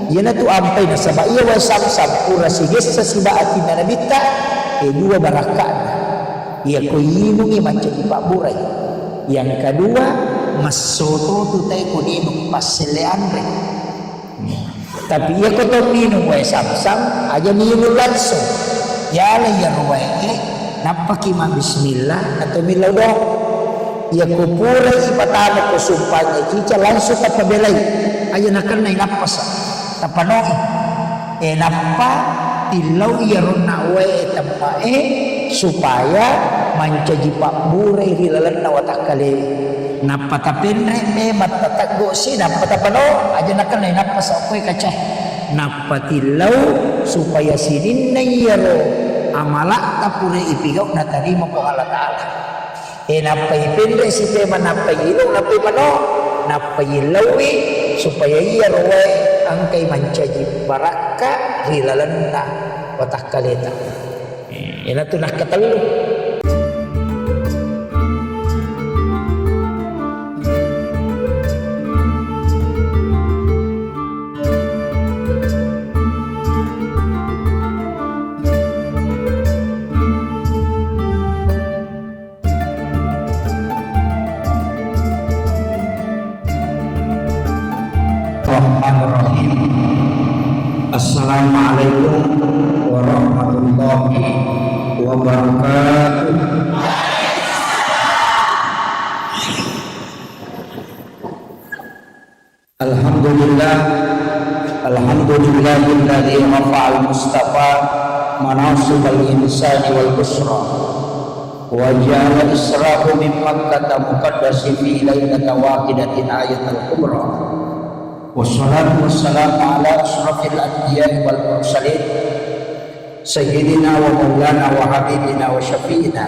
yana tu ampai na sabab ia wa sam-sam pura sigis sa sibaati na nabita dua barakat ia ko inungi macam ipak burai. Yang kedua masoto tu tay ko ninung paseleanre. Tapi ia ko to minum wa sam-sam aja minum langsung. Yala ya ruwae napaki ma bismillah atau milau do. Ia ko pura ipatama ko sumpahnya cica langsung tapabelai. Aja nakan na inapas tapanong napa tilau ia rona wae tampae supaya mancaji pak burai hilalan na watakale napa tapenre me matatago si napa tapano aja nakan na inapas apoy kacah napa tilau supaya sidin na iyaro amala tapure ipigau na tarima po Allah Ta'ala napa ipinre si tema napa ilaw napa ipano napa ilawi supaya ia roe angkai mancaji baraka hilalan na watakkaleta ina tu nak katalu. Assalamualaikum warahmatullahi wabarakatuh. Alhamdulillahilladzi rafa'al mustafa manasibal insani wal busra wa ja'ala israhu min makkah muqaddasi fi lailatin wahidatin ayatul kubra. Wassalatu wassalamu ala asyrafil anbiya'i wal mursalin sayyidina wa maulana wa habibina wa syafi'ina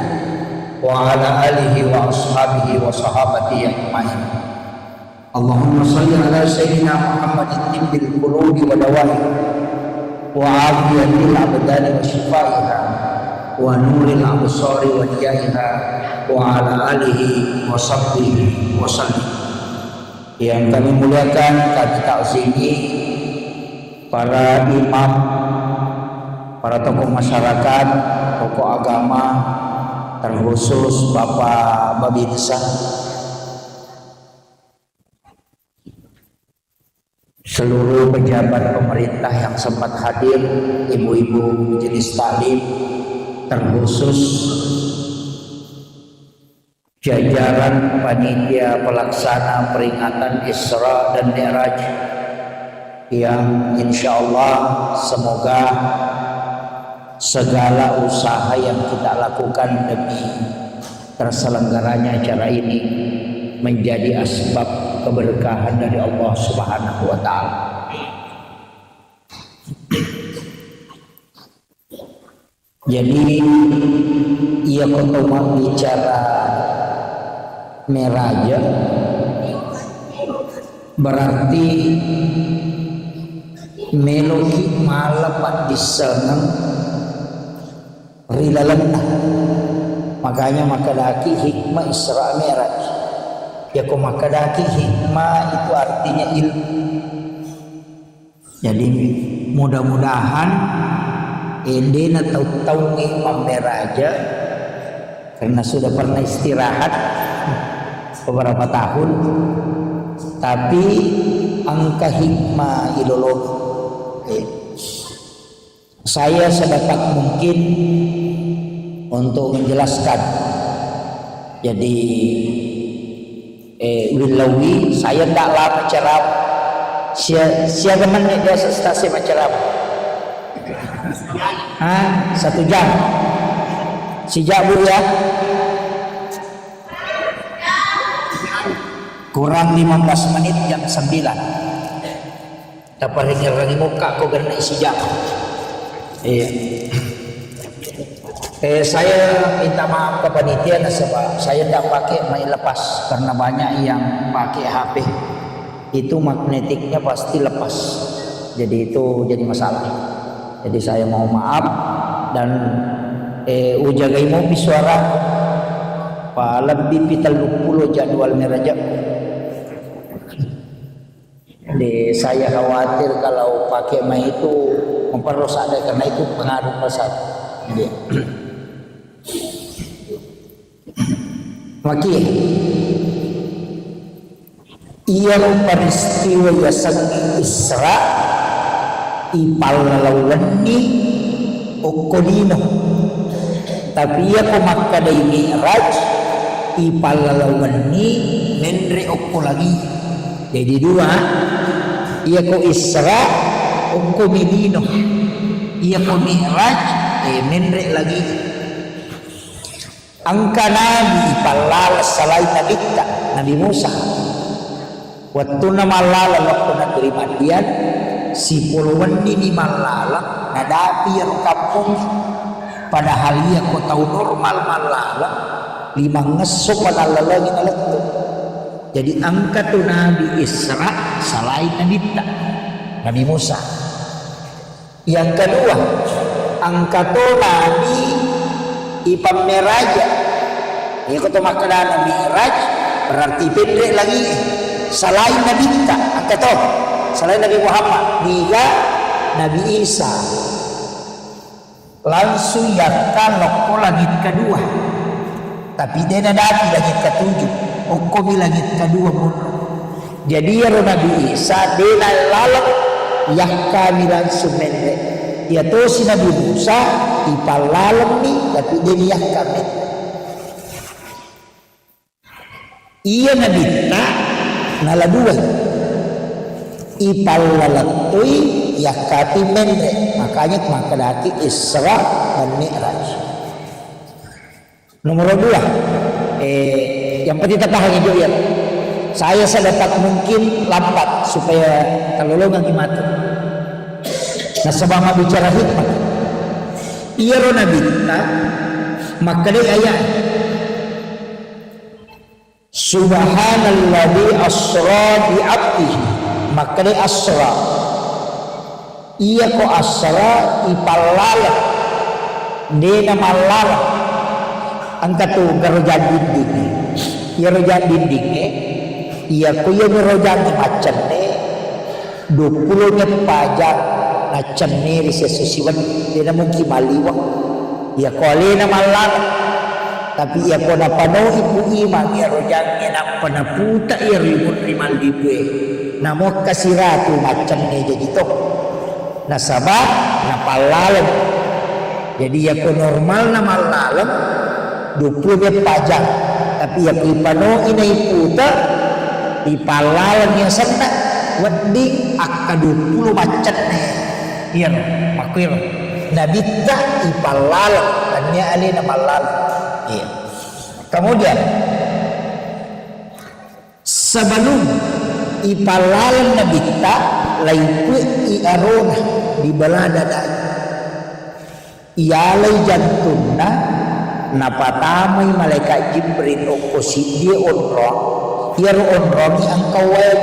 wa ala alihi wa ashabihi wa sahabatihi ajma'in. Allahumma salli ala sayyidina Muhammadin tibbil qulubi wa dawa'i wa afiyatil abdani wa shifaiha wa nuril absari wa diyaiha wa ala alihi wa sahbihi wa sallim. Yang kami muliakan, kami takzimi para imam, para tokoh masyarakat, tokoh agama, terkhusus Bapak Babinsa, seluruh pejabat pemerintah yang sempat hadir, ibu-ibu majelis taklim, terkhusus jajaran panitia pelaksana peringatan Isra dan Mi'raj yang insya Allah semoga segala usaha yang kita lakukan demi terselenggaranya acara ini menjadi asbab keberkahan dari Allah Subhanahu wa Ta'ala. Jadi ia ketemu bicara meraja berarti meloki malapat diseneng rilalena, makanya makadaki hikmah Isra Mi'raj ya kok makadaki hikmah itu artinya ilmu. Jadi mudah-mudahan endena tahu-tahu Imam Meraja karena sudah pernah istirahat beberapa tahun, tapi angka hikmah idolog saya sedapat mungkin untuk menjelaskan. Jadi wilawi saya tak lama ceramah siapa menit dia stasi menceramah 1 jam sejak bu ya kurang 15 menit jam 9 dapat lagi muka kau kena isi jam. Saya minta maaf ke panitia sebab saya tidak pakai main lepas karena banyak yang pakai HP itu magnetiknya pasti lepas, jadi itu jadi masalah. Jadi saya mau maaf dan ujagai mau suara lebih pital 20 jadwal merajak. Jadi saya khawatir kalau pakai mai itu memperusak dia, karena itu pengaruh pasal dia. Maki iya peristiwa yasang Isra ipallalawani ukolino, tapi ia ko makkaday Mi'raj ipallalawani menre ukko lagi. Jadi dua, ia ko Isra ukko milino, ia ko Mi'raj menre lagi. Angka Nabi ipalalas salay Nabi Musa. Waktu nama lala waktu na terima dia si puluhan ini malala nadapi yang kampung, padahal ia ko tahu normal malala lima ngeso panalala ginalatu. Jadi angka tu Nabi Isra salay Nabi Musa. Yang kedua, angka tu Nabi ipameraja. Ia ko tu makna Nabi Mi'raj berarti pendek lagi. Selain Nabi kita, angka tu selain Nabi Muhammad, dia Nabi Isa. Langsung yakkan loko langit kedua. Tapi dia nadati langit ketujuh. Okomi langit kedua pun. Jadi ya Nabi Isa dia lalak yakkan langsung mendek. Ya tu si Nabi Musa ipalalam ni, tapi dia yakkan mendek. Iya Nabi kita nala dua ipalalatui yakati mendek, makanya makadaki Isra dan Mi'raj. Nomor dua, yang penting tahan itu ya. Saya sedapat mungkin lambat supaya kalolongan dimati. Nah sebab bicara hikmah, iya Nabi kita makadai ayat. Subhanalladzi asra bi 'abdihi, makane asra iya ko asra ipalala dena malala angka tu garojan dinding ya rojan dinding iya ko ya rojan macam ne 20 ne pajak macam ne risesiwan dena mungkin maliwa ya ko alena malala. Tapi ia kona pano ibu imang ia rojang ia nak panaputa ia ribut rimal dibe. Namo kasiratu macam ni jadi toh. Nasabah napalalam. Jadi ia ko normal na malalam 20 pajak. Tapi ia ko pano inai puta ipalalam yang sana wading akka 20 macam ni. Iya makir. Nabi tak ipalalam dan ia alina malalam. Iya. Kemudian sebelum ipalalan Nabi tak laipu iarona di balada dai ialai jantuna napatamai malaikat Jibril okosi dia onrong ia onrong yang kawai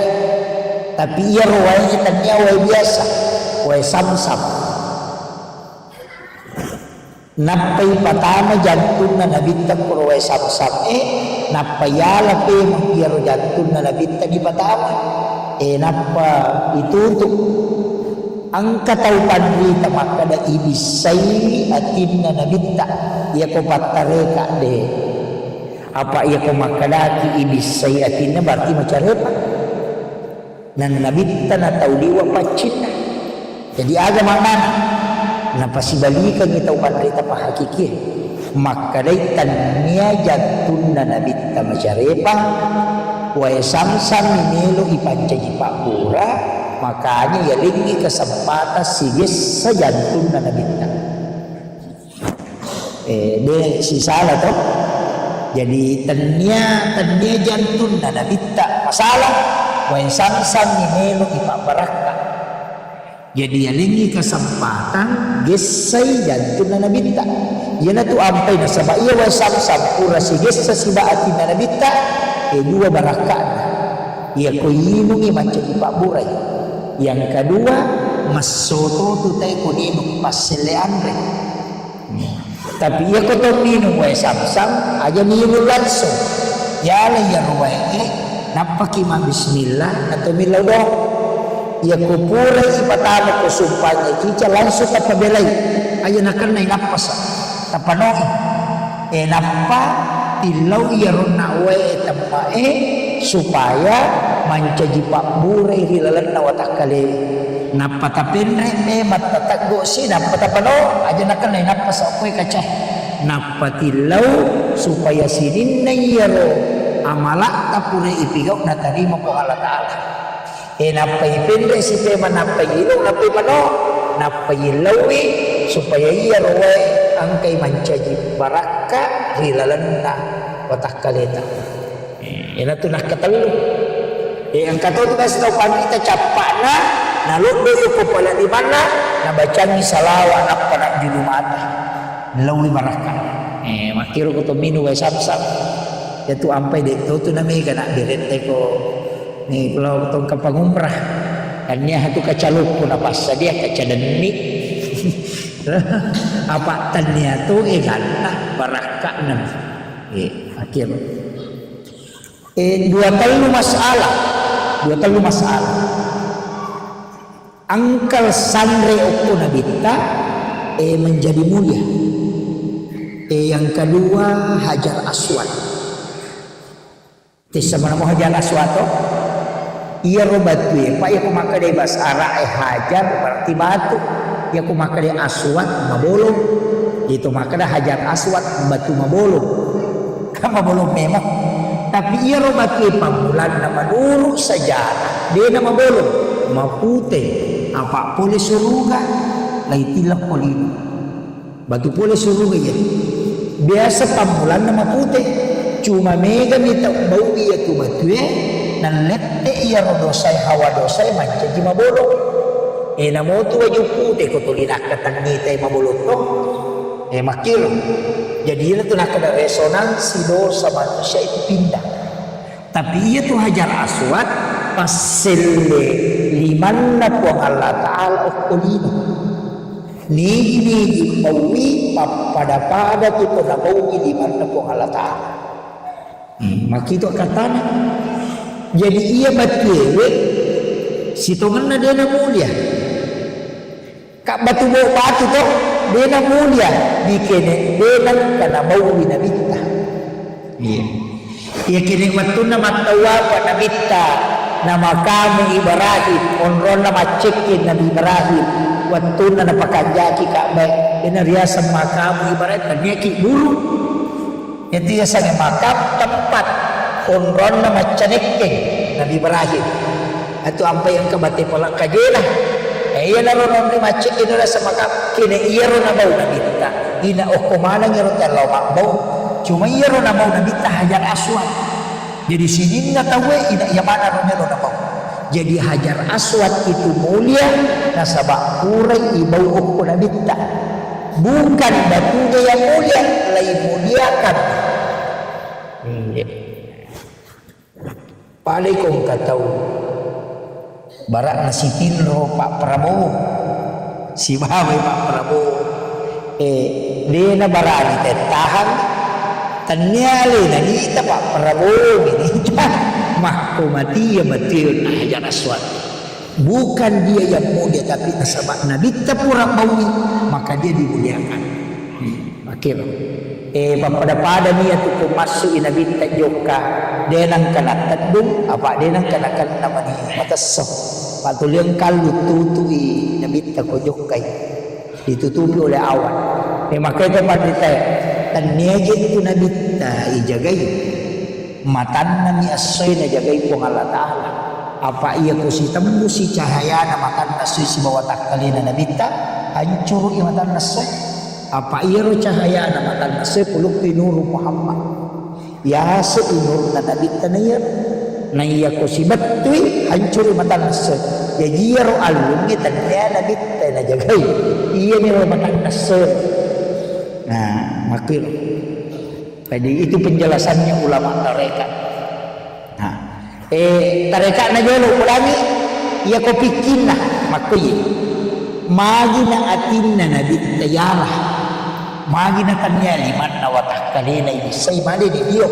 tapi ia rawainya tanya wai biasa wai sam-sam. Napai patama jantun na nabita kurway sam-sam napayala pe mangpiro jantun na nabita di patama napa itutuk ang kataupan rita makada ibisay atin na nabita iya ko patareka de apa iya ko makadaki ibisay atin na berarti macarepa nan nabita na tauliwa pacin jadi aga mangana napasibalikan kita upan rita pahakiki makadai tanya jantun na nabita macarepa way sam-sam minilo ipancaji pakura makanya ya ringi kesempatan sigis sa jantun na nabita dia si salah toh jadi tanya jantun na nabita masalah way sam-sam minilo ipabaraka. Jadi yalingi kesempatan gesai jantun na nabita. Yana tu ampai na sabab iya wa sam-sam pura si gesa si baati na nabita dua barakat. Ia ko yinungi macam Pak Burai. Yang kedua masoto tu tay ko ninung paseleanre. Tapi ia ko to ninung wa sam-sam aja ninung langsung. Yala ya ruwae napaki ma bismillah atau milaw do. ia kupura ipatama ko sumpanya cica langsung kapabelay ayo nakan na inapas tapanong napa tilaw iya ron na we tampae supaya mancaji pak buray rilalan na watakali napatapinre matataggo si napatapano aja nakan na inapas ako'y kacah napatilaw supaya sinin na iyaro amala tapure ipigaw na tarima po Allah Ta'ala napaipinre si tema napailaw napimano napailawi supaya iyaro ang kay mancaji baraka rilalan na watakaleta ina to nakatalo ang katoto na sa panita chapa na nalundo ko pala di mana nabacang salawa na para julumata lawi baraka makiro ko to minu way samsam yatu ampay de to na may kana direte ko ni pulau tong kapangumrah kanya hatu kacaluk ko na pas dia kacadani apa tanya tu gantah baraka nam akhir dua kali masalah angkal sandre okko nabita menjadi mulia yang kedua Hajar Aswad sama nama Hajar Aswad ia robatu pak ya kumaka dari bahasa Arab hajar berarti batu ya kumaka dari aswad mabolong itu maka dah Hajar Aswad batu mabolong kan mabolong memang tapi ia robatu pamulan nama dulu sejarah dia nama bolong mapute apa boleh suruga lai tilak polino batu boleh suruga ya biasa pamulan nama putih cuma mega minta bau ia tu batu nan lette iya rodosay hawa dosay mancaji mabolong namo tu waju putih ko tulinak katangitay mabolong to makiro jadi itu nak ada resonansi dosa manusia itu pindah tapi ia tu Hajar Aswad paselle liman na po Allah Ta'ala ukulino nigi mawi pada tu po na mawi liman na po Allah Ta'ala makito katana jadi ia batwewe sitongan na dia na mulia kak batu to dia na mulia dikene denan kana mawi na bitta iya kini batu na matawa pa na bitta nama kami Ibrahim onron na macekin Nabi Ibrahim batu na napakanjaki kak baik ina riasa makamu Ibrahim tanyaki dulu itu ya sange makam tempat onron na macanekin Nabi Ibrahim itu apa yang kebati pola kajela iya na ron ni macik ina sa makam kini iya ron na bau na bitta ina kumana ngiron talaw makbau cuma iya ron na bau na bitta Hajar Aswad jadi sini na tawe ina iya mana ron na bau jadi Hajar Aswad itu mulia nasabak kuray ibau na bitta bukan batunya yang mulia lain muliakan paling kong kataw barak na si Tinro Pak Prabowo si Babay Pak Prabowo dia na barani tahan tanyali na nita Pak Prabowo ini mati Hajar Aswad bukan dia yang mulia tapi nasabak nabita pura bawi maka dia dimuliakan akhir pada niya tu masuk inabita joka denang kana tadung apa denang kana nama ni mataso patulyang kalu tutui nabita ko jokai ditutupi oleh awan maka itu pandita tanyage itu nabita ijagai matan nami asoy na jagay po Allah Ta'ala apa iya ko si tembus si cahaya na matan nasoy si bawat akali na nabita hancur iya matan nasoy apa iya ro cahaya na matan nasoy puluk tinuro Muhammad ya se inur na nabita na iya ko si batuy hancur iya matan nasoy jadi iya ro alungi tanya nabita na jagay iya ni ro matan nasoy nah makil jadi itu penjelasannya ulama tarekat. Nah, tarekat na jalo ulami ya ko pikin na makuyi. Magi na atin na nabitayala. Magi na kanya liman na watak kalina ibisay mali ni Dio.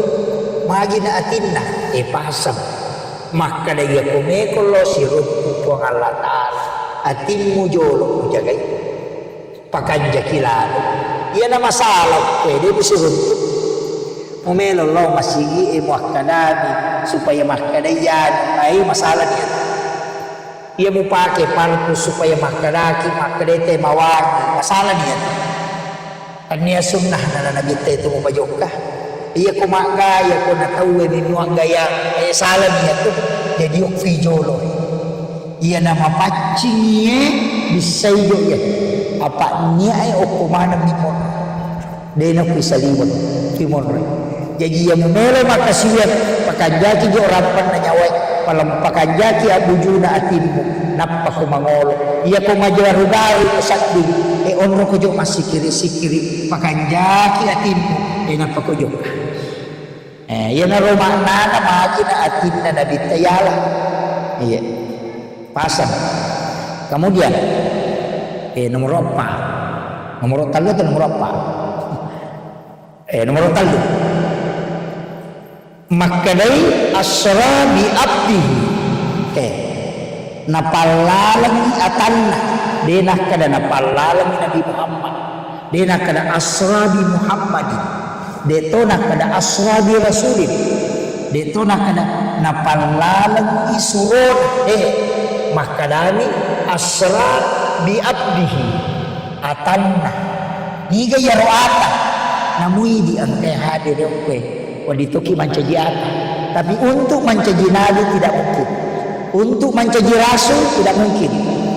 Magi na atin na pasam. Maka na iya kumekolo si Rupu ko Allah Ta'ala atimmu jolo jagai pakanja kilalo iya na masalah pwede bisa runtuh umelo lo masigi muakkadami supaya makkadayan ay masalah dia ia mau pakai parpus supaya makkadaki makkadete mawagi masalah dia kania sunnah na nabi itu mau bajokah iya ko magaya ko natauwe minuang gaya salah dia tuh jadi yok fijolo iya nama pacingnya bisa hidup ya apa niya ay okumana mimon denok bisa liwat timon jadi ia memelo makasiyat pakanjaki di orapan na nyawai palam pakanjaki abujuna atimmu nappa ko mangolo iya ko majarudari sakdi onro ko jo masikiri-sikiri pakanjaki atimmu nappa ko jo iya na romana na makina atimna nabi tayala iya pasang kemudian nomor apa nomor telu atau nomor apa nomor telu makadai asra bi abdihi napalalami atanna denah kada napalalami Nabi Muhammad denah kada asra bi Muhammadin detona kada asra bi rasulin detona kada napalalami surun makadani asra bi abdihi atanna niga yaroata namui di angkai hadir okwe waditoki mancaji ata tapi untuk mancaji nabi tidak mungkin untuk mancaji rasul tidak mungkin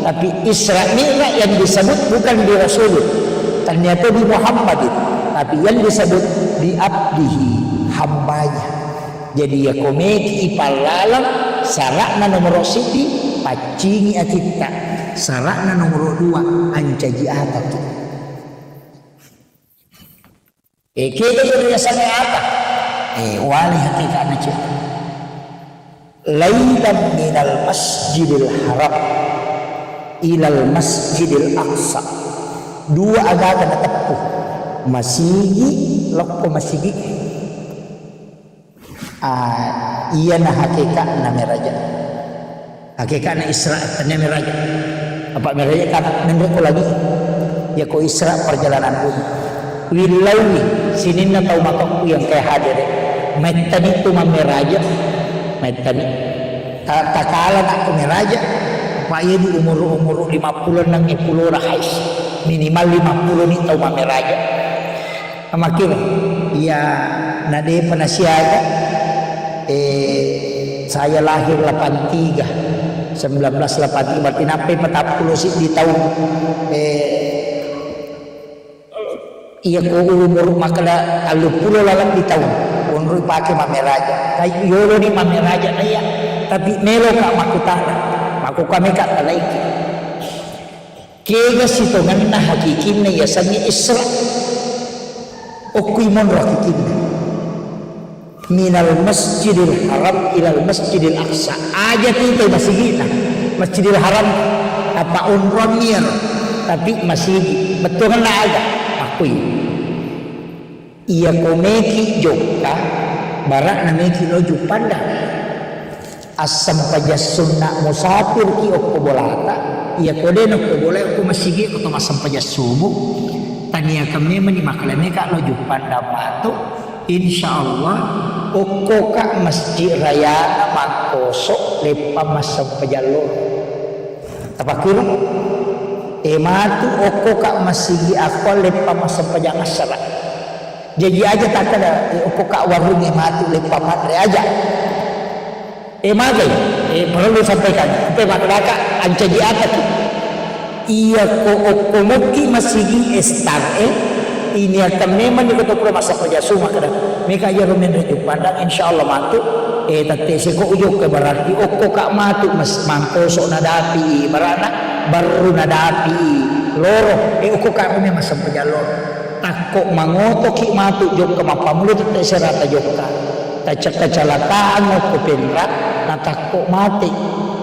tapi Isra Mi'raj yang disebut bukan di rasul ternyata di Muhammadin tapi yang disebut di abdihi hambanya jadi ya komeki ipalalam sarakna nomor siti pacingi atita sarakna nomor 2 ancaji ata tu kaya yung sana ata wali hakikat na siya laylan minal masjidil haram ilal masjidil aqsa dua agaga na tapo masigi lokpo masigi iya na hakikat na meraja hakikat na Isra na meraja apa meraja kata menurut ko lagi ya ko Isra perjalanan bumi wilawi sinin na tau makakku yang kayak hadir metani tu mameraja metani takala nak kumeraja upaya di umur 50 nang 10 rahais minimal 50 ni tau mameraja makin ya nade penasiaga saya lahir 83 1983 berarti nape 40 sih di tahun iya ko umur makala 30 lalang di tahun unru pakai mameraja kay yolo ni mameraja naya tapi melo ka makutana maku kami ka talaiki kega sitongan na hakikin na yasangi Isra okuy mon hakikin minal masjidil haram ilal masjidil aqsa aja tinte masigina masjidil haram apa unronir tapi masih betul na aga akuy iya komeki joka barak nameki lo jupanda asam pajas sunna musafir ki okko bolata iya kode no ko boleh okko masigi ko asam pajas subuh tania kami meni makalame ka lo jupanda matu insyaallah okko ka masjid raya mangkoso lepa masam pajalo tapakir matu okko ka masigi ako lepa masam pajang asara jadi aja tak ada ukuk warung mati lepa matre aja magai perlu disampaikan sampai masyarakat ancaji apa tuh iya ko okomoki masigi estar ini akan memang dikotok masa kerja semua kada mereka aja rumen rejuk pandang insyaallah matu tate seko ujuk ke berarti okko kak matu mas mangkoso nadapi barana baru nadapi loro okko kak rumen masa kerja loro takok mangoto ki matu jok ke mapamulut te serata jokka tacak kecelakaan ko pendra na takok mati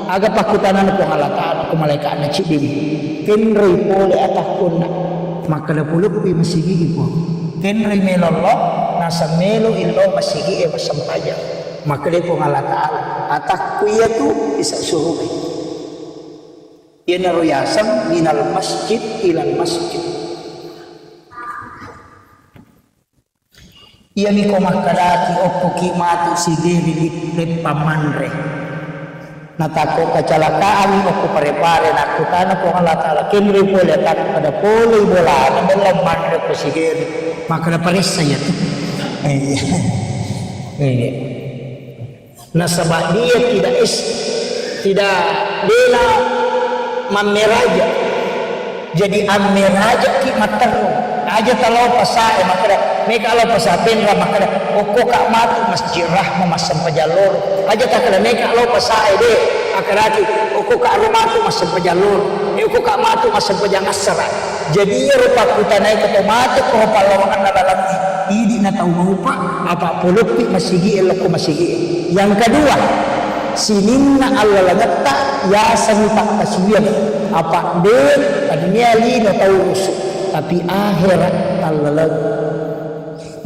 aga pakutanan ko halataan ko malaikat na cibim kenrei pole atakun maka da puluk pi masigi ko kenrei melollo nasa melo illo masigi masampaja maka de ko halataan atakku ya tu bisa suruh Yanaruyasam minal masjid ilal masjid. Ia miko makadaki opo kimatu sigeri lip pamanre. Natako kecelakaan opo pare-pare nakutana ko Allah Ta'ala kenre pole tak pada pole bola dalam manre ko sigeri. Maka na pares saya tu. Nasabah dia tidak bela mameraja. Jadi ameraja ki materno aja talau pasai makada meka kalau pasapen ra makada oko kak matu masjid rahma masam pajalur aja tak kada meka kalau pasai de akaraki oko kak rumatu masam pajalur oko kak matu masam pajangasara. Jadi rupa kutanai ketomate ko palawangan na dalam idi na tau maupa apa pulupi masigi eloko masigi. Yang kedua sininna Allah lagata ya sanipak kasiyan apa de dunia lino tahu rusuk tapi akhirat talalag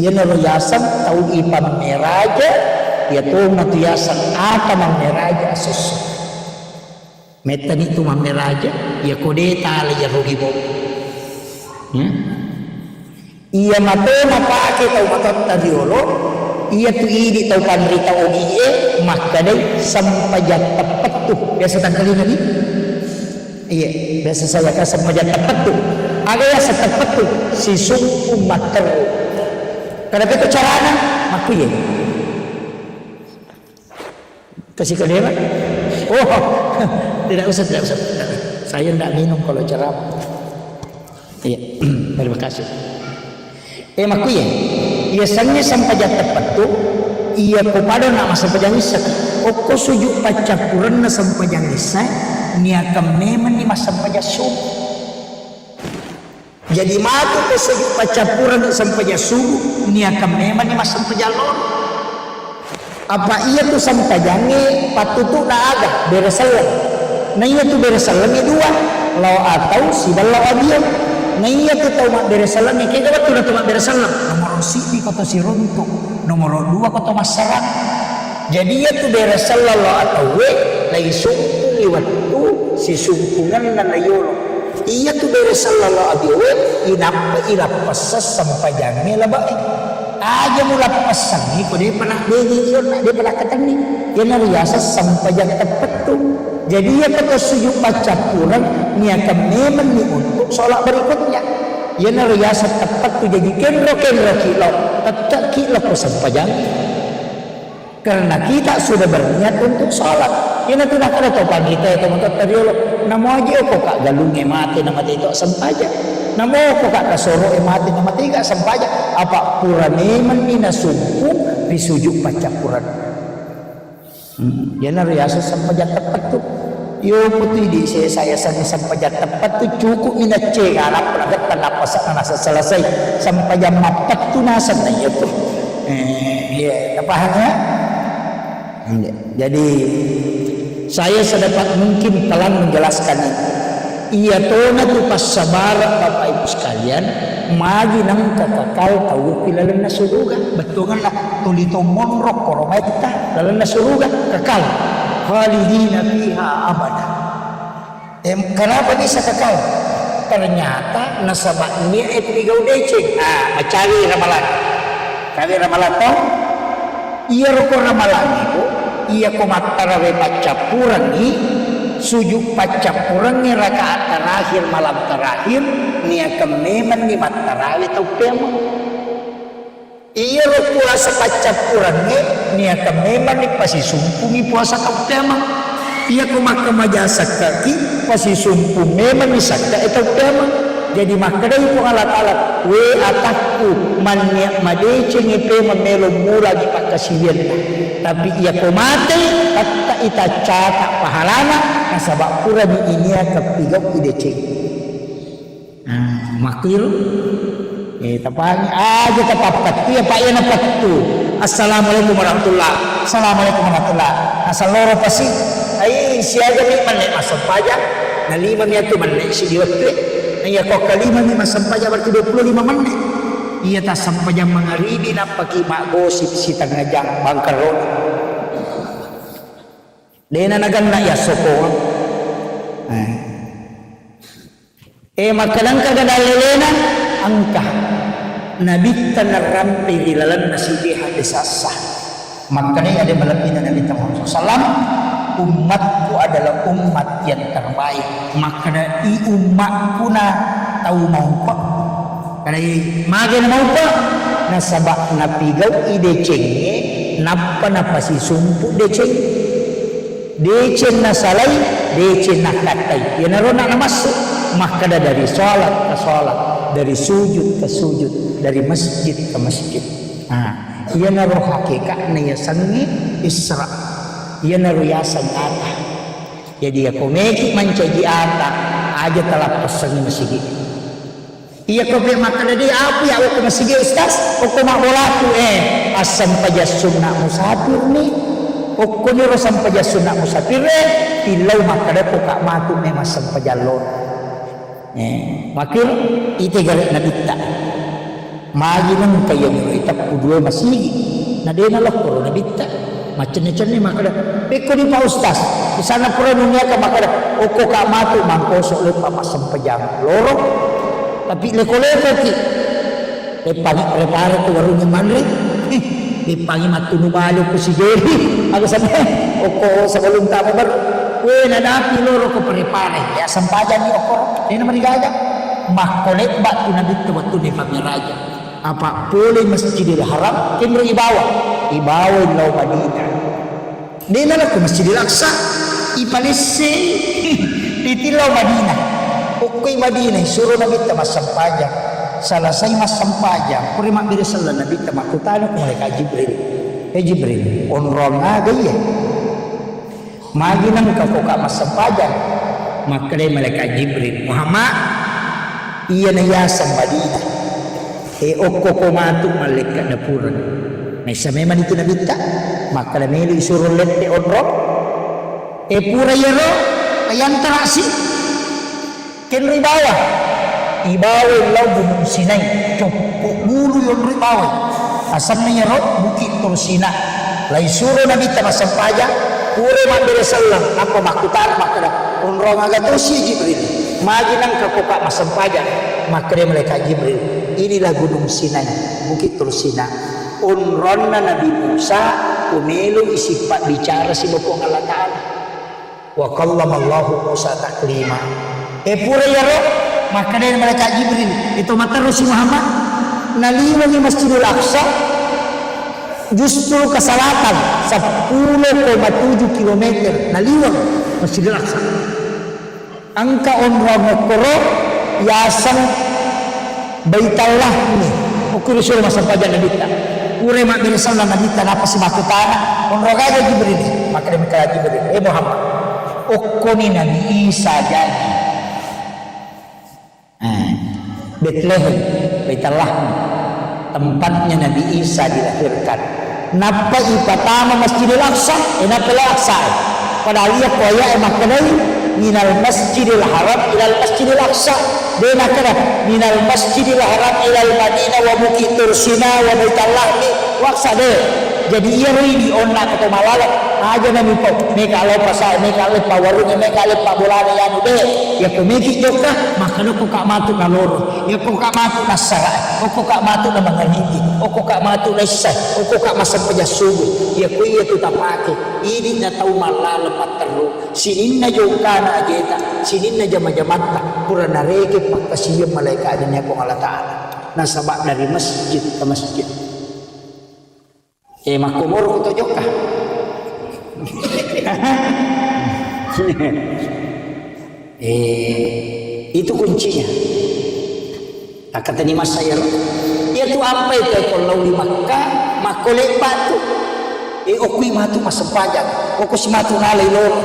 ya naruyasan tahu ipam meraja ya tuh matuyasan apa mang meraja sus metan itu mang meraja ya kode tali ya rugi bo iya mate mapake tahu matot tadiolo iya tu ini tahu pandrita ogie maka deh sampajat tepat tuh biasa tangkali nani iya biasa saya kasih sampajat tepat tuh ada yang setepat tuh si sungguh mater kenapa itu caranya aku ya kasih ke dia oh tidak usah saya tidak minum kalau ceramah iya terima kasih aku ya biasanya sampajat tepat tuh iya kepada nama sampajang isa oko sujuk pacapuran na sampajang isa niya kameman ni masampajang subuh. Jadi matu ko sujuk pacapuran na sampajang subuh niya kameman ni masampajang lor. Apa iya tuh sampajangi patutu na aga beresalang na iya tuh beresalangnya dua lau atau si balau abiyam na iya tuh tau mak beresalangnya kaya dapat tuh na tuh mak beresalang nomor siti koto si runtuk nomor dua koto masarak. Jadi ya tu beresalah lo atau we lagi sungkung iwat tu si sungkungan na layolo. Iya tu beresalah lo abi we inapa ilapasas sampai jangan labai. Aja mula pasang ni ko dia pernah dia pernah ketemu dia nariasa sampai jangan tepat tu. Jadi ya kata sujud baca kurang ni akan memang ni untuk solat berikutnya. Ya nariasa tepat tu jadi kenro kilo tetap kilo ko sampai jangan. Karena kita sudah berniat untuk sholat. Ini tidak ada topan kita itu untuk teriolo. Namo aja kok kak galunge mati nama itu sempaja. Namo kok kak kasoro mati nama tiga sempaja. Apa puraneman mina sumpu disujuk baca Quran. Ya nariasa sempaja tepat tu. Yo putih di saya sempaja tepat tu cukup mina cek anak peragat tanah pasak nasa selesai sempaja mapat tu nasa tanya tu. Ya paham. Jadi saya sedapat mungkin telah menjelaskan ini. Iya tona tu pas sabar Bapak Ibu sekalian magi nang kakakal tahu pilalan na suruga betul kan lah tulito monrok koromay kita lalan na suruga kakal khalidina fiha abada. Kenapa bisa kakal? Ternyata nasabaknya itu digau deceng. Mencari ramalan. Cari ramalan toh iya rokok ramalan itu iya komatarawe pacapuran ni sujud pacapuran ni rakaat terakhir malam terakhir ni akan memang ni matarawe tau pema iya ro puasa pacapuran ni akan memang ni pasi sumpungi puasa tau pema iya komaka majasa kaki pasi sumpung memang ni sakta tau pema. Jadi makadai po alat-alat we atakku manyak madece ngepe mamelo mula di pakasiyan tapi ia komate kata ita catak pahalana nasabak pura di ini kapigau idece makil tapang aja tapapat iya pak iya napat tu assalamualaikum warahmatullah assalamualaikum warahmatullah asal loro pasti ay siaga ni manek masuk pajak na 5 tu manek si diwaktu. Iya kok kalima ni masampaya berarti 25 menit. Iya tak sampai jam mangaribi na pagi mak gosip si tengah jam bangkaron. Dena nagan na ya soko. Makanan kagadalelena angka Nabi tanarampi ilalan nasidihan desasa. Makanya ada malapina Nabi Muhammad SAW, umatku adalah umat yang terbaik. Maka umatku na tahu mau pak. Karena magen mau pak. Nasabak napigaw ide cenge napa si sumpu deceng. Deceng nasalay, deceng nakatai. Yan naroon na masuk. Maka dari sholat ke sholat, dari sujud ke sujud, dari masjid ke masjid. Ia naruh hakikat na yasangi isra. Ia naruh yasan ata. Jadi aku meki mancaji ata aja telah pesan masjid. Ia kau maka dari apa ya aku masjid ustaz? Aku mak bolatu asam pajas sunnah musafir ni. Aku ni rosam pajas sunnah musafir pilau maka dari kak matu memang sampajalor. Makil ite garik na bitta magi nang kayo ita kudua masigi na dena lokoro na bitta macam-macam ni makada peko di pa ustaz di sana pura dunia ka makada oko ka matu mangkoso le pa masampajang loro tapi leko-leko ki le pagi prepare ko warung manre le pagi matunu balo ko si Jerry ako sabi oko sa balunta mo bar nadapi loro ko prepare ya sampajan ni okor ini naman digaya makolek ba tu nabi tu waktu ni pamiraja apa boleh Masjidil Haram kimro ibawa lau Madinah dina lah ke Masjidil Aqsa ipalese ditilau Madinah ukui Madinah suruh nabi ta masampajan selesai masampajan puri mak biri sallallahu nabi ta makutana ko malaikat Jibril Jibril onrong aga ya magi nang kapoka masampajan maka dia malaikat Jibril Muhammad iya na yasan Madinah okko ko matu malaikat dapuran may sa memang itu nabita maka na melo isuruh lette onro pura yero ayan tarasi kenro ibawa lau gunung Sinai cukup bulu yon ribawa asam na yero bukit Tursina lai suruh nabita masampajan pura mandiri sallam apa makutan makna unrong agak terus Jibril magi nang kapoka masampajan maka dia malaikat Jibril inilah gunung Sinai bukit Tursina unron na Nabi Musa umelu isipat bicara si bokong Allah Ta'ala wa kallamallahu Musa taklima pura yaro maka dia malaikat Jibril itu materus si Muhammad naliwang di Masjidil Aqsa justru ke selatan 10,7 km naliwang Masjidil Aqsa angka onrong ngokoro yasan Baitallah ini ukur suruh masampajan nabita ure mak birisal na nabita napa si makutana onrong aja Jibril maka dia mikir Jibril Muhammad ukko ni Nabi Isa jadi Bethlehem Baitallah tempatnya Nabi Isa dilahirkan napa ipatama Masjidil Aqsa napa Aqsa padahal ia koya makanai minal Masjidil Haram ilal Masjidil Aqsa dena kada minal Masjidil Haram ilal Madinah wa bukit Tursina wa Baitallah ni waksa de jadi ia rini onna kata malalak aja nami po meka ale pasal meka ale pawarung meka ale pabolane yanu de ya kumiki joka makano ko ka matu na loro ya ko ka matu na sara ko ka matu na mangalindi o ko ka matu na isa o ko ka masampaja subu ya ko iya tu tapake ini na tau malalapat terus sinin na joka na ajeta sinin na jama-jamata pura na reke pakasiyam malaikat niya ko Allah Ta'ala nasabak dari masjid ke masjid makumur untuk joka itu kuncinya tak kata ni mas saya itu apa itu kalau di Makkah makolek batu okui matu masampajan okus matu nalai lor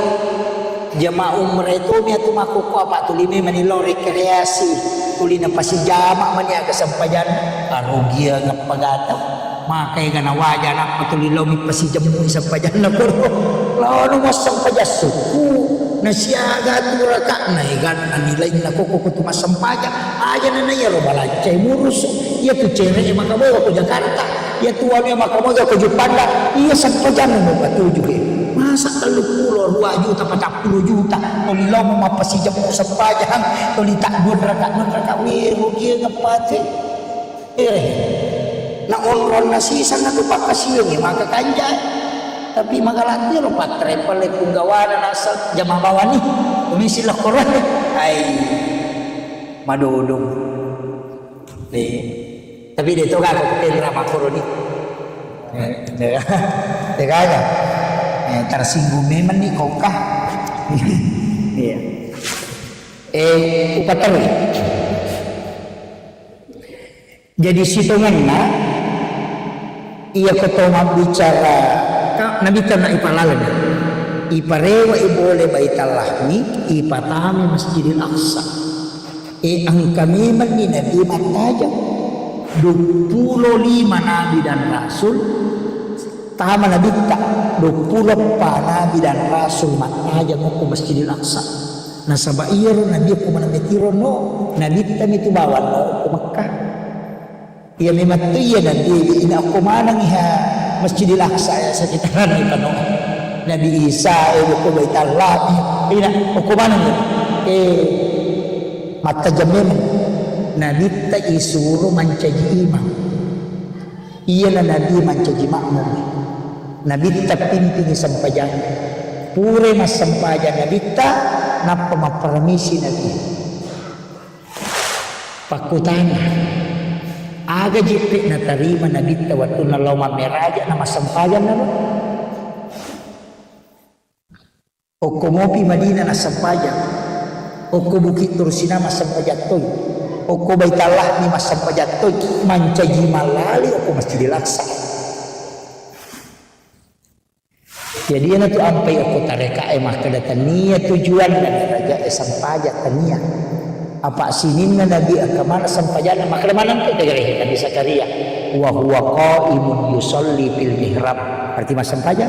jamaah umrah itu dia tu makuku apa tu lima manilo rekreasi kulina pasi jamak mania kesampajan arogia ngapagatap makai kana wajan apa tu lilomi pasi jamu sampajan na kuro lawan mas sampajan suku nasiaga tu raka na igan anilay na kuku tu mas sampajan aja na ya robalacay murus ya tu cere makamoga ko Jakarta ya tu wani makamoga ko Jepanda iya sampajan mo patuju masa 32 juta 40 juta tuli lo mau mapasijam mo sempajang tuli tak dua rakaat wiru kia ngepate na onron na sisa na tupak kasiyong maka kanjay tapi magalatnya lo patrepal le punggawana asal jamaah bawah nih umi sila Quran ay madodong tapi dito ka ko kendra makuro ni teka aja tersinggung memang nih kau kah iya upaterwi jadi situnganna iya ketoma bicara nabi tanah ipalalan iparewa ibole baitalahmi ipatami masjidil aqsa ang kami man ni nabi mataja 25 nabi dan rasul tama nabi tak 20 pa nabi dan rasul mataja mo ko masjidil aqsa na sabairo nabi ko manamitiro no nabi kami tu bawa no ko Makkah iya memang tu iya nabi ina ko manang iha masjidil aqsa ya sa kitaran ni kanu Nabi Isa ko baitallah ina ko manang mata jamin nabi ta isuru mancaji imam iya na nabi mancaji makmum nabi ta pimpin sampajan pure mas sampajan nabi ta napa mapermisi nabi pakutana aga jipit na tarima nabi ta waktu na loma meraja na masampajan na o kumopi Madinah na sampajan o ko Bukit Tursina masampajan toy o ko Baitallah ni masampajan toy mancaji malali o ko Masjidil Aqsa jadi ana tu ampai aku tareka maka datang niat tujuan dan raja sampajan tania apa sinin nabi akamana sampajan maka mana tu tegere Nabi Zakaria wa huwa qaimun yusalli fil mihrab arti masampajan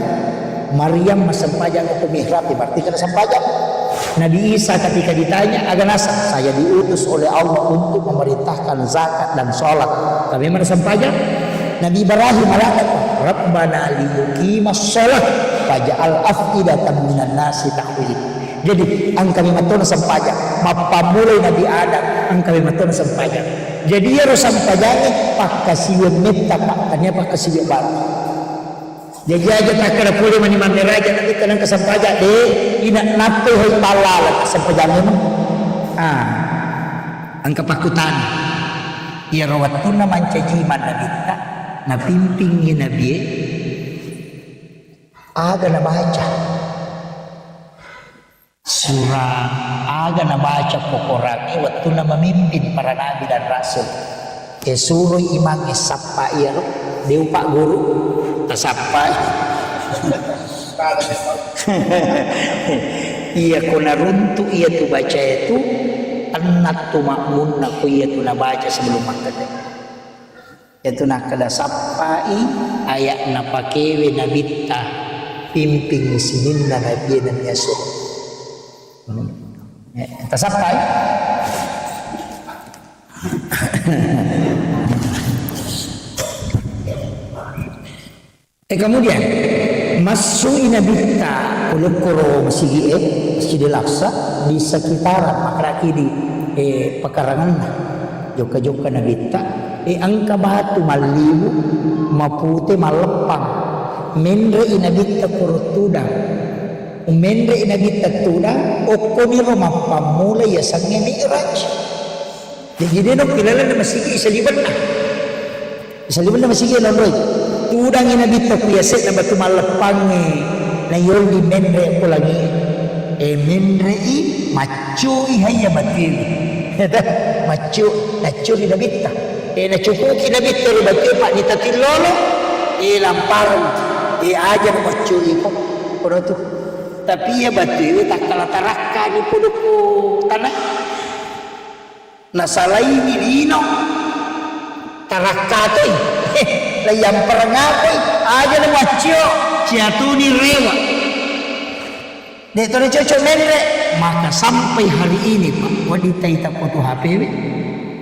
Maryam masampajan ke mihrab berarti kana sampajan Nabi Isa ketika ditanya agak nasa saya diutus oleh Allah untuk memerintahkan zakat dan sholat kami mana sampajan Nabi Ibrahim malaikat Rabbana liyuqimas sholat faj'al afidatan minan nasi tahwi jadi ang kami matun sampajan mapamulay Nabi Adam ang kami matun sampajan jadi ya sampajan pakasiwen metta pakanya pakasiwen baru jadi aja tak kena pulih maniman raja nanti tenang kesampajan ina nape hoy palala kesampajan memang angka pakutan ia rawatuna mancajiman nabi tak na pimpingi nabi aga na baca surah aga na baca pokorami waktu na memimpin para nabi dan rasul suruh imam sapa iya deu pak guru tasapa iya kuna runtu iya tu baca itu anak tu makmun aku iya tu na baca sebelum makan itu nak kada sapai ayat na pakewe nabita pimping sinin na nabi dan Yesus tasapai kemudian masuk inabita kulukuro Masjidil Aqsa di sekitaran makraki di pekarangan joka-joka nabita angka batu malibu mapute malepang mendre inabita kurutudang mendre inabita tudang okoniro mapamula ya sangnya mi'raj jadi dia kilala na masigi isaliban na masigi loloy tudang inabita kuyaset na batu malepang na yol di mendre ko lagi mendre macu ihaya batil macu nacu inabita nacukuki inabita ri batil pak nitatilolo lamparan aja macu iko kono tu tapi ya batil tak kalataraka ni puduku tanah nasalai ni dino tarakatoy layang perengapoy aja na macio ciatuni rewa dito na cocok mendre maka sampai hari ini pak wadita ita foto HP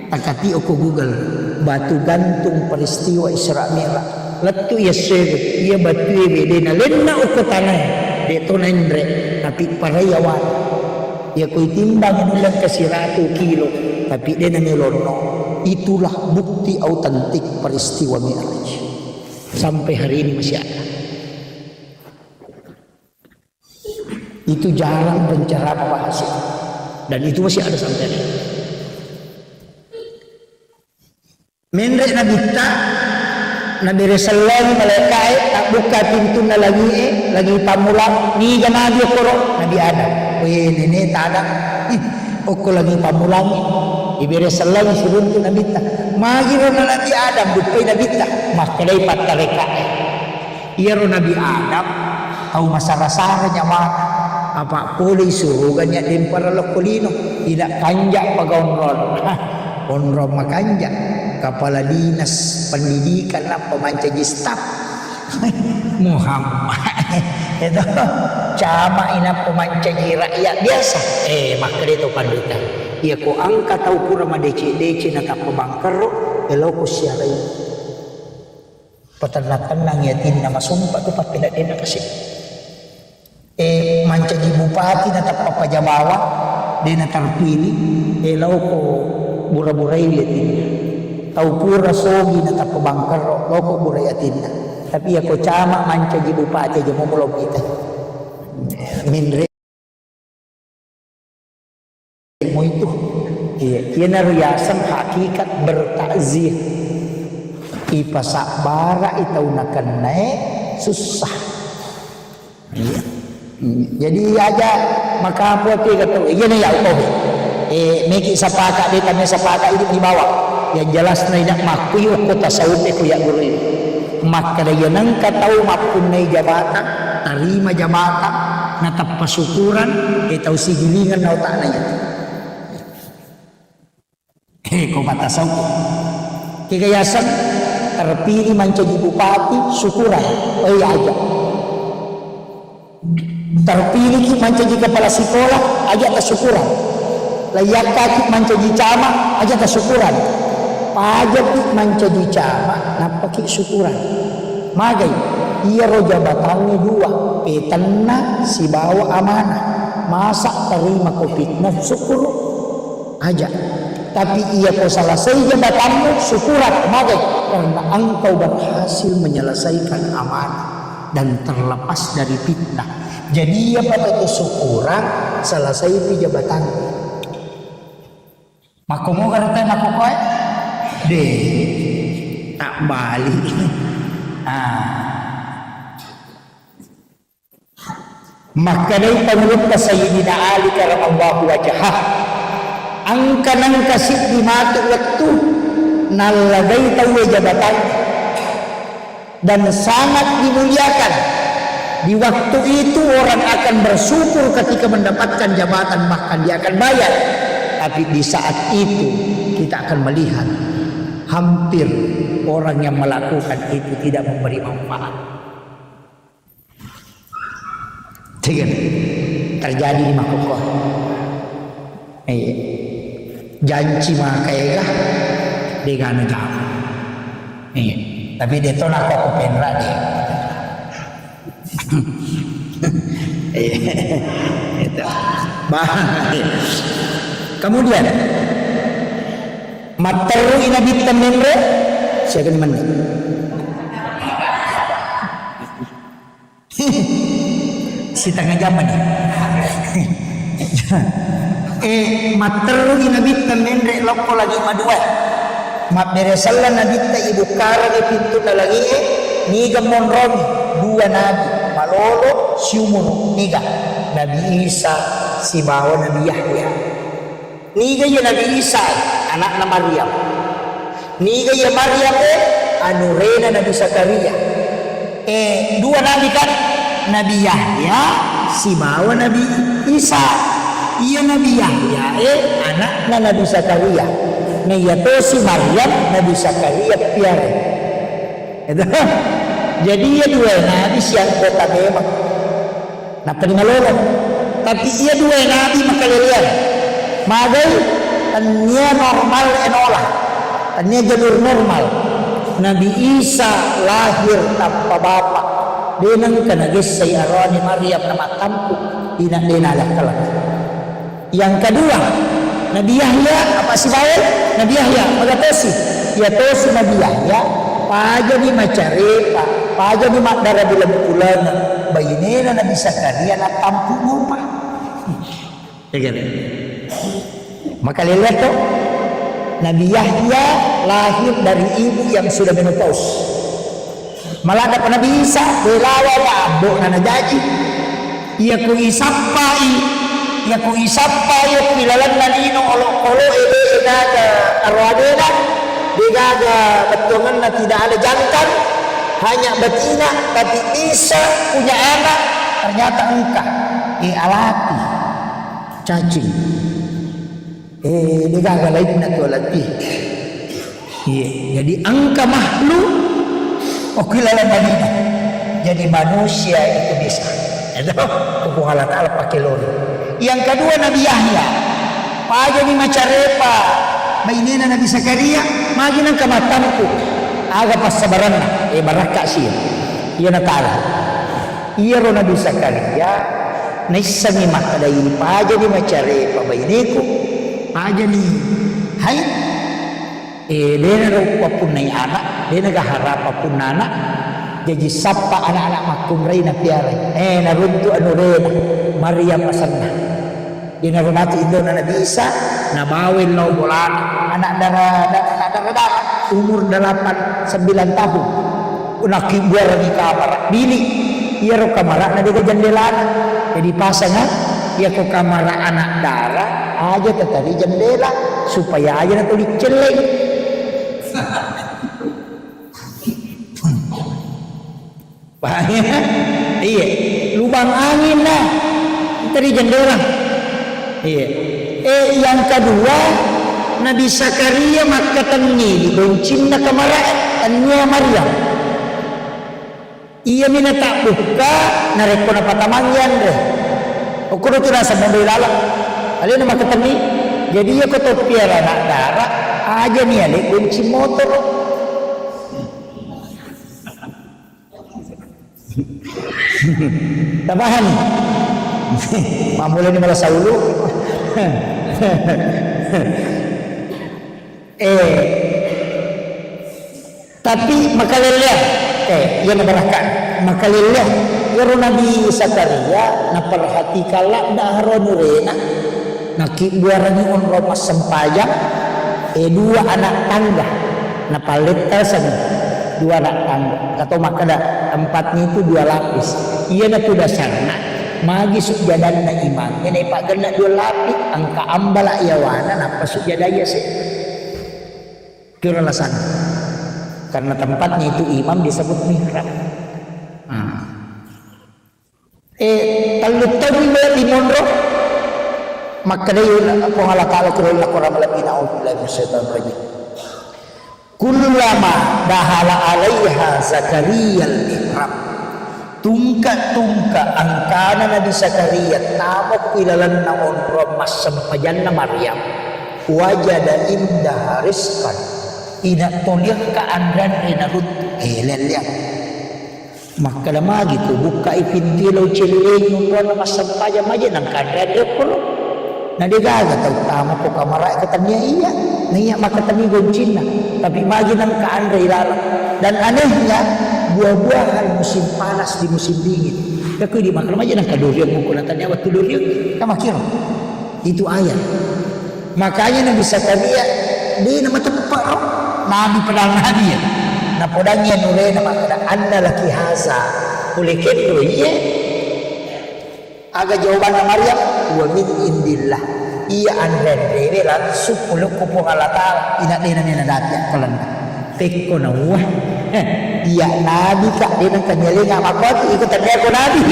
takati aku Google batu gantung peristiwa Isra Mi'raj letu ya sebe iya batu ebe dena lenna uko tanah Dito nendre tapi parayawan. Ya koi timbang nulang kasi 100 kilo tapi dia nangilono. Itulah bukti autentik peristiwa Mi'raj. Sampai hari ini masih ada. Itu jarang pencerama bahas itu. Dan itu masih ada sampai hari ini. Menrek Nabi tak Nabi Rasulullah malaikat tak buka pintu na lagi pamulang ni Nabi koro Nabi Adam. Weh nene tak ada. Oko lagi pamulang. Nabi Rasulullah suruh tu Nabi tak. Magi ro Nabi Adam bukai Nabi tak. Makalai pataleka. Iya ro Nabi Adam tahu masalah-salahnya mana. Apa boleh suruh ganyak dempara lokolino tidak kanjak pagaunron. Onron makanjak. Kepala dinas pendidikan lah pemancaji staf Muhammad itu cama ina pemancaji rakyat biasa maka itu pandutan ia ko angka tahu pura ma DC nata pembangker elo ko siarai peternakan nang yatin nama sumpah tu papila dena kasih mancaji bupati nata papajabawa dena terpilih elo ko bura-burai yatinnya tahu pura sogi na tapabangkar loko burayatin na tapi ako cama manca di bupati aja mau mulog kita minre mo itu iya na riasan hakikat bertakzir ipasabara itaw nakanay susah iya jadi aja makapuat kata iya na yaw ko meki sapaka di kami sapaka ini di bawah yang jelas na inak makuy ko tasawuf ko ya guru maka daya nang kataw mapun na jabatan tarima jabatan natap pasukuran itaw sigilingan na utak na yan ko matasawuf kikayasan terpilih menjadi bupati syukuran aja terpilih menjadi kepala sekolah aja kesyukuran layak kaki menjadi camat aja kesyukuran pajak menjadi cama napaki syukuran magai iya ro jabatannya dua petena si bawa amanah masa terima kopitna syukur aja tapi ia kau selesai jabatanmu syukuran magai karena engkau berhasil menyelesaikan amanah dan terlepas dari fitnah jadi ia pada kesyukuran selesai di jabatan makomo karena makokoy deh tak balik maka dari penurut ke Sayyidina Ali karamallahu wajhah angka nang kasih di mati waktu nalagai tahu jabatan dan sangat dimuliakan di waktu itu orang akan bersyukur ketika mendapatkan jabatan bahkan dia akan bayar tapi di saat itu kita akan melihat hampir orang yang melakukan itu tidak memberi manfaat. Terjadi di Makokoh. Janji makailah dengan negara. Tapi dia tolak kok penra dia. Itu. Kemudian materu inabit temenre siapa ni mana si tengah zaman materu inabit temenre loko lagi madua mak beresalah nabi ta ibu kara di pintu lagi ni gamon romi dua nabi malolo siumunu niga Nabi Isa si bawa Nabi Yahya niga ya Nabi Isa anak na Maryam niga ya Maryam anurena Nabi Zakaria dua nabi kan Nabi Yahya si bawa Nabi Isa iya Nabi Yahya anak na Nabi Zakaria na yato si Maryam Nabi Zakaria piare jadi ia dua nabi siang kota memang nak terima lolong tapi ia dua nabi makalilian magai tanya normal enolah tanya jalur normal Nabi Isa lahir tanpa bapak denang kanagis say arwani Maryam na matampo dinalak kalang. Yang kedua, Nabi Yahya apa si bawel? Nabi Yahya magatosi. Ya tosi Nabi Yahya paja ni macarepa, paja ni makdara bilang bulan bayinena Nabi Zakaria na tampo mo pa. Maka lihat tuh Nabi Yahya lahir dari ibu yang sudah menopause. Malah ada Nabi Isa belawa na abo na najaji. Ia ku isapai, ia ku pilalan na nino olo ede enaga arwadena, degaga betongan na tidak ada jantan, hanya betina tapi bisa punya anak. Ternyata engkau alati cacing. Degaga lain na tualati. Jadi angka makhluk kilala Madinah. Jadi manusia itu bisa. Itu hukum Allah Ta'ala pakai lori. Yang kedua Nabi Yahya. Paja ni macarepa. Mainina Nabi Zakaria. Maginan kamatamku. Aga pas sabaran na. Baraka siya. Iya na ta'ala. Iya ro Nabi Zakaria. Naisami makadayin. Paja ni macarepa. Bainiku. Paja ni. Hai. Dia ro papunay anak. Dia nagaharap apun anak. Jadi sapa anak-anak makum reina piara. Naruntu anu reina Maryam masanna. Di narunati indo na Nabi Isa na bawel no bulan anak darah umur 8-9 tahun. Unakibuar ni kamar bili. Iya ro kamar na diga jendela. Jadi pasangan iya ko kamar anak darah aja tetari jendela supaya aja na tulik celeng. Iya, lubang angin lah dari jendela. Iya. Yang kedua Nabi Zakaria makatan ni boncin na kamara anya Maryam. Iya mina tak buka nareko na patamangyan re. Okuno tu rasa membelala. Ali na makatan ni. Jadi ya ko to piara nak darah aja ni ale boncin motor. Tabahan mamula ni malah saulu. Tapi makalilya yan nabarakan makalilya pero Nabi Zakaria naperhatikala dahro nurena nakibuaran ni on romas sempayang dua anak tangga napalitasan dua anak tangga atau makada tempatnya itu 2 lapis. Iya na tu dasarna magi sujadana na imam ini pak gena 2 lapis angka ambala yawana napa sujadaya sih kira alasan karena tempatnya itu imam disebut mihrab. Talut tabi di mondro maka dayon ako Allah Ta'ala kurang lakoram labina billahi minasyaitonir rajim. Kullama dahala alaiha Zakaria al-mihrab tungka angkana Nabi Zakaria tamok ilalan na onro mas sampayan na Maryam wajada indah rizqan inatolyak ka andran rinarut elelyak maka lamagi ko buka ipintilaw chileng yung na mas sampayan maja ng kandran repolo na digaga tama ko kamaray katanya iya niya makatami goncina tapi magi ng kaandra ilalang dan anehnya buah-buahan musim panas di musim dingin kaku di makan aja ng kadurian mo ko natanya waktu durian kamakiro itu ayat makanya Nabi Zakaria di nama tepat nabi pedang nabi na podangnya nure nama kada anda laki haza boleh kendo iya aga jawaban Maryam wa min indillah iya andre langsung puluk kupo Allah Ta'ala ina dena nena datya kalanda tekko na wah iya nabi kak dena kanyalinga makot ikut tanya ko nabi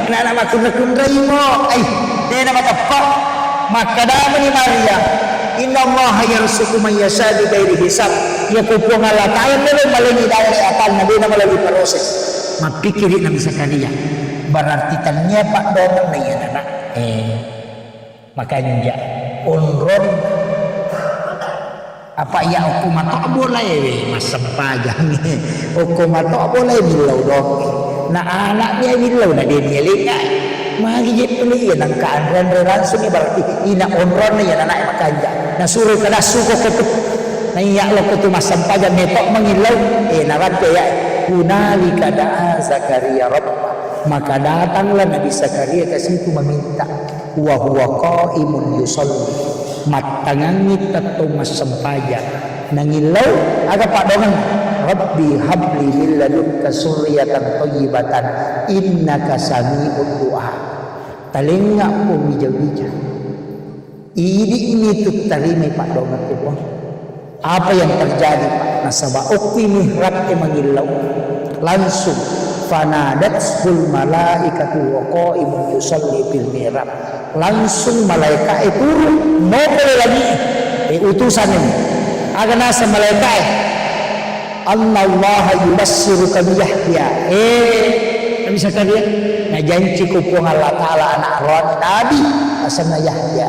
na nama kunray mo ay dena matapok makadama ni Maria inna Allah yarsuku man yasha bi ghairi hisab ya kupo Allah Ta'ala nila malangi daya akan nabi na melalui proses mapikiri Nabi Zakaria berarti tanya pak donang na yan anak makanya onron Apa ya hukumat tak boleh masa pajang ni. Hukumat tak boleh bilau dong. Nah anak dia bilau nak dia lingak. Mari je pilih ya nang keadaan langsung ni berarti ina onron ya anak makanja. Nah suruh kada suko ketuk. Nah ya lo ketu masa pajang metok mengilau narat ya kunali kada Zakaria Rabbah. Maka datanglah Nabi Zakaria ke situ meminta wa huwa qaimun yusalli. Matangangi tato masampaja nangilau aga pak dongan Rabbi habli min ladunka suryatan thayyibatan innaka sami'ud du'a talinga po bija-bija ini tu tarime pak dongan tu apa yang terjadi pak nasaba ukti mihrab mangilau langsung fanadatul malaikatu wa qaimun yusalli fil mihrab langsung malaikat itu turun mau boleh lagi utusan ini agar nasa malaikat Allah yubassiruka bi Yahya Nabi Zakaria na janji ko po Allah Ta'ala anak ron Nabi asal na Yahya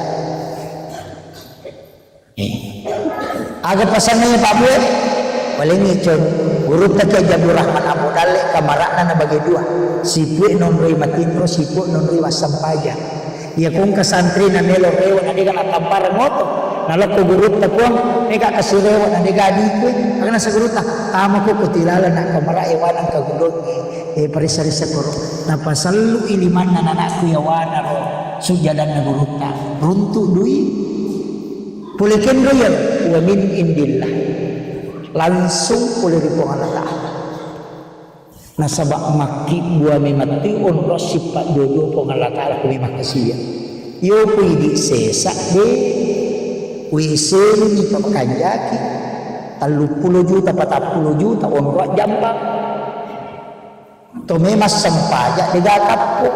agar pasannya Pak Bu paling ngicon urut tak Jabur Rahman Abu Dalek kamarakna na bagi dua sipue non roi matindro sipue non roi wasampaja ya kung kasantri na melo rewa na di ka natampar moto nalok ko gurut ta kuang ni ka kasirewa na di ka di ko ang nasa gurut ta tama ko kutilala na kamara ewan ang kagulot parisarisa ko napasalu iliman na nanak ko yawana ro sujadan na gurut ta runtu dui pulikin royal wa min indillah langsung pulih di Allah nasabak maki buah memati onro sifat jodoh pengalat Allah kami makasih yo pui sesak de wisen ni pakanjaki 30 juta 40 juta onro jambak to memas sampaja digakap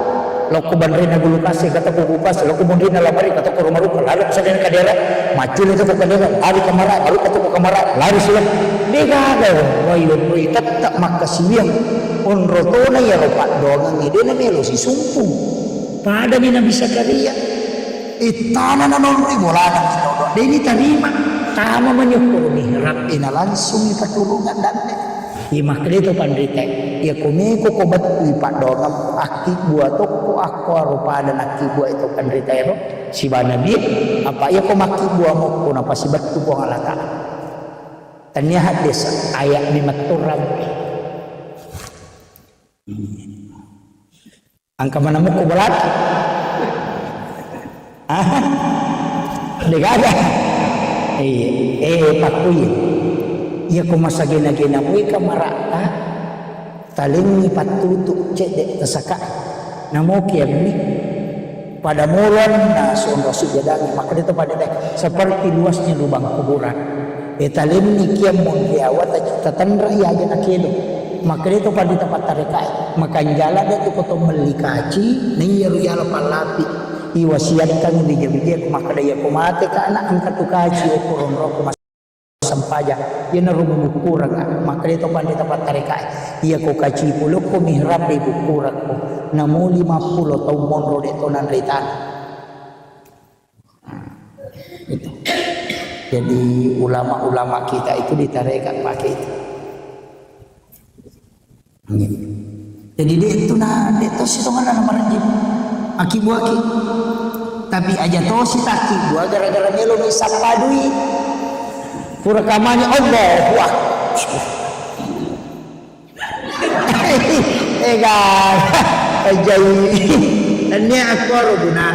loko bandrina gulu kasih kata ko bukas loko bandrina lamari kata ko rumah lari sadena kadera macul itu ko kadera lari kamara baru kata ko kamara lari sila digaga wayo tetap makasih onro tona ya ropak dongang ide na melo si sumpung pada ni Nabi Zakaria itana na nonri bola na kinodo deni tarima tama menyukur mihrab ina langsung ipatulungan dan imah kedito pandrite ya kumiko ko batu ipat dongang aki buat toko aku rupa dan aki buat itu pandrite ro si banabi apa ya ko maki buat mo ko napa si batu ko ngalata tanya hadis ayat ni maturab angka mana mo ko balaki digada pakuy iya ko masagina-gina mo kamarata talingi patutuk cedek tasaka namo kiam ni pada mulon na sondo sujadang maka dito pada seperti luasnya lubang kuburan talingi kiam mon diawat tatandra iya aja nakido maka dito pada tempat tarekai makan jala dito ko to melikaci ni yaru yala palapi iwasiatkan bija-bija maka daya ko mate ka anak angkat tukaci ko ronro ko sampaja ia narumu kurang maka dito pada tempat tarekai ia ko kaci pulo ko mihrab di kurang ko namu 50 tahun monro dito nan ritan itu jadi ulama-ulama kita itu ditarekat pakai itu jadi dia itu dia tuh si tongan nama ranjim aki buaki tapi aja tuh si taki buah gara-gara melo bisa padui pura kamanya Allah wah kan ajaib dan dia aku guna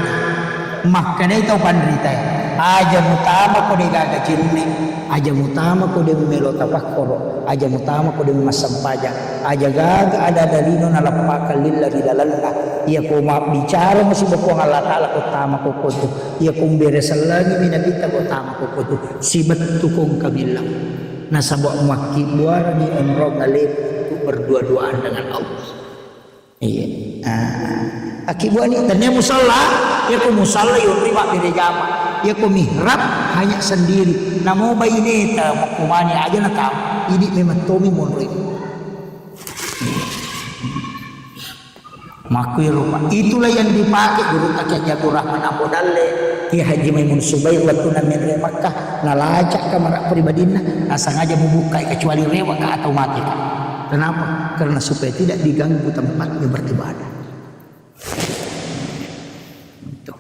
makanya itu pandrita aja mutama ko de gaga cinne aja mutama ko de melo tafakkoro aja mutama ko de masampaja aja gaga ada dalino na lapaka lillahi dalallah ia ko ma bicara masih bako Allah taala ko tama ko kudu ia ko beres lagi minabita ko tama ko kudu si betu kong kabilang nasabo makki buara ni umroh galib berdua-duaan dengan Allah iya akibat ni tanya musalla ya ko musalla yo riba bere jama ya ko mihrab hanya sendiri namo bayine ta makumani aja na tam ini memang tomi monri Makui rupa itulah yang dipakai guru Kakek Jagur Rahman Abu Dalle Ki Haji Maimun Subair waktu min Makkah nalacak kamar pribadina sengaja membuka kecuali rewa ka atau mati ka. Kenapa? Karena supaya tidak diganggu tempatnya beribadah. Itu.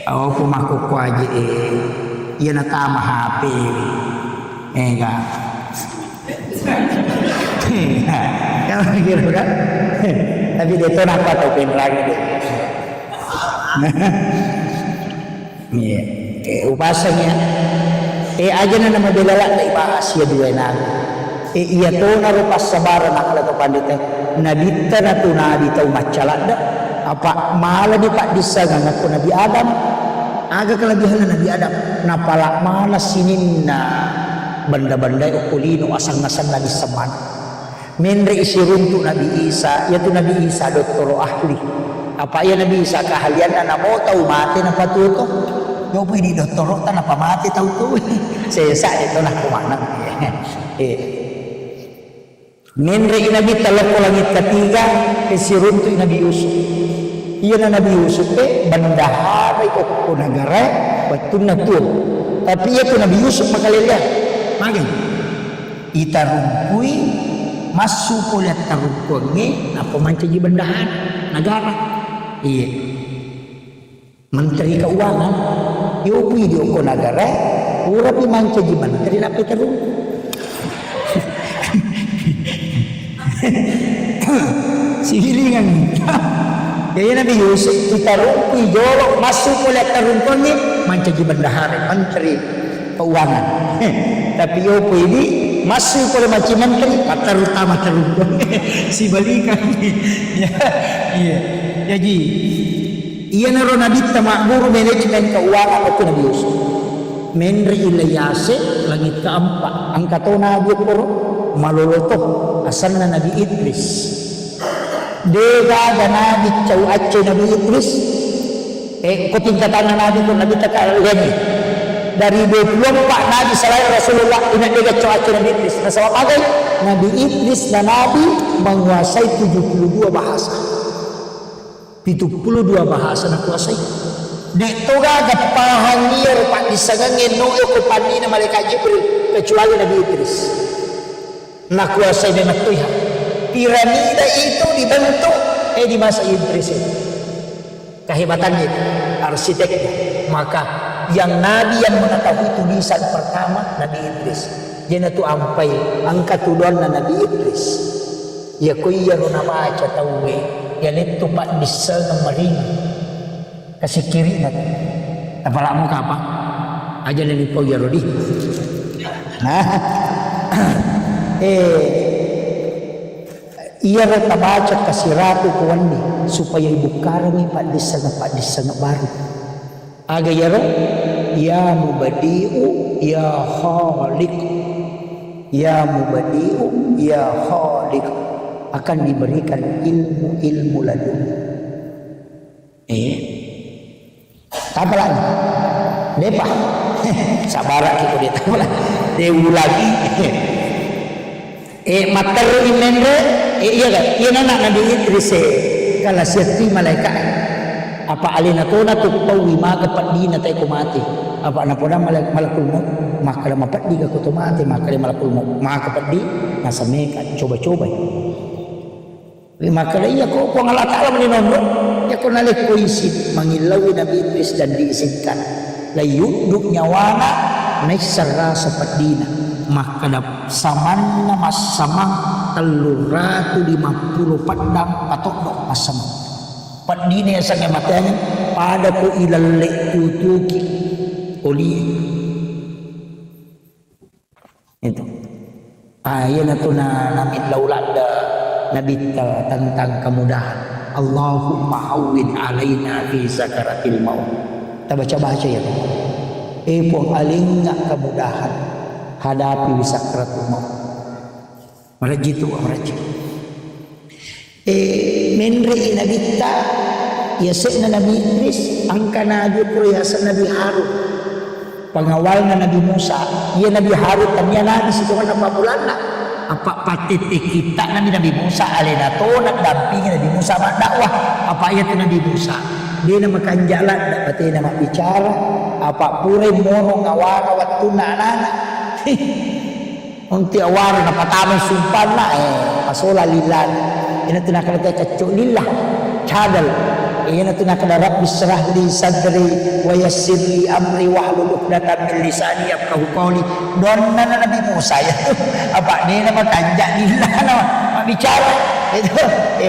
Oh pumaku ko aja iya na tama HP. Enggak. Kalau gitu kan? Tapi dia tuh apa tuh lagi deh. Iya. Upasanya. Aja na nama belala na ibahas ya dua nabi. Iya tuh na rupas sabaran akala to pandita. Nabita na tuh nabi tau macalada. Apa malah di pak disa ngaku Nabi Adam. Agak kelebihan Nabi Adam. Napala malah sinin na benda-benda ukulino asang-asang Nabi Seman. Menre isi runtuk Nabi Isa, yaitu Nabi Isa doktor ahli. Apa ya Nabi Isa keahlian na mau tahu mati na patuto? Yo pun di doktor tan apa mati tahu tuh. Saya itu nak kumana. Menre Nabi talak langit ketiga isi runtuk Nabi Yusuf. Iya Nabi Yusuf bendahara ko negara waktu natur. Tapi itu Nabi Yusuf makalilian. Magi ita rumpui masuk kuliah tarukungi apa mancaji bendahan negara iya menteri keuangan yopi dioko negara urapi mancaji menteri napi terungku sihilingan ya Nabi Yusuf kita rumpi jorok masuk kuliah tarukungi mancaji bendahan menteri keuangan tapi yopi ini masuk oleh macam menteri kata utama terungkung si balikan ya iya jadi iya naro Nabi tamakmur manajemen keuangan waktu Nabi Yusuf menri ilayase langit keempat angkatau Nabi Qur malolotoh asalna Nabi Idris dega dan Nabi cau aceh Nabi Idris ko tingkatan Nabi pun Nabi takal lagi dari 24 Nabi selain Rasulullah ini dia coaca Nabi Idris. Nah sebab apa? Nabi Idris dan Nabi menguasai 72 bahasa. 72 bahasa nak kuasai. Dek toga gapahangir pak disangangin no ko panina malaikat Jibril kecuali Nabi Idris. Nak kuasai dengan Tuhan. Piramida itu dibentuk di masa Idris itu. Kehebatannya itu arsiteknya. Maka yang Nabi yang mengetahui tulisan pertama Nabi Idris. Jana tu ampai angkat tuduhan Nabi Idris. Ya kuya rona baca tahu ya itu pak bisa ngamaring kasih kiri nak. Apalamu kapa? Aja nani kau ya rodi. Ia rata baca kasih ratu kuani supaya ibu karami pak disa baru. Aga yaro ya mubadi'u ya khaliq ya mubadi'u ya khaliq akan diberikan ilmu laduni. Apa lagi? Depa. Sabarak kita dia tahu lah. Dewu lagi. Materi menre iya kan? Iya anak Nabi Idris kalau setiap malaikat apa alina tona tu pawi maka padi na tay kumati apa na poda malakul maut maka mapadi ka ko mati maka malakul maut maka padi nasa meka coba-coba maka iya ko ngala taala meninondo ya ko nalik ko isip mangilawi Nabi Idris dan diizinkan layuduk nyawana naisara sa padina maka dap samanna masamang 350 padang patok dok masamang padine yang sangat matanya pada ku ilalle tutuki oli itu ayat itu namit laulada Nabi tentang kemudahan Allahumma hawwin alaina fi sakaratil maut kita baca ya pun aling kemudahan hadapi sakaratul maut merajitu menri Nabi ta ya sekna Nabi Idris angka Nabi Qurayasa Nabi Harun pengawalnya Nabi Musa ya Nabi Harun tanya Nabi situ mana bulan apa patete kita Nabi Musa alena to nak dampingi Nabi Musa mak dakwah apa ayat Nabi Musa dia nama kanjalan dapat nama bicara apa pure moro ngawara waktu anak unti awara na patama sumpah na pasola lilan ina tinakala kacuk lillah cadal ina tinakala rabbi syrah li sadri wa yassir li amri wahlul 'uqdatam min lisani yafqahu qawli donna Nabi Musa ya apa dia nama kanjak lillah nama bicara itu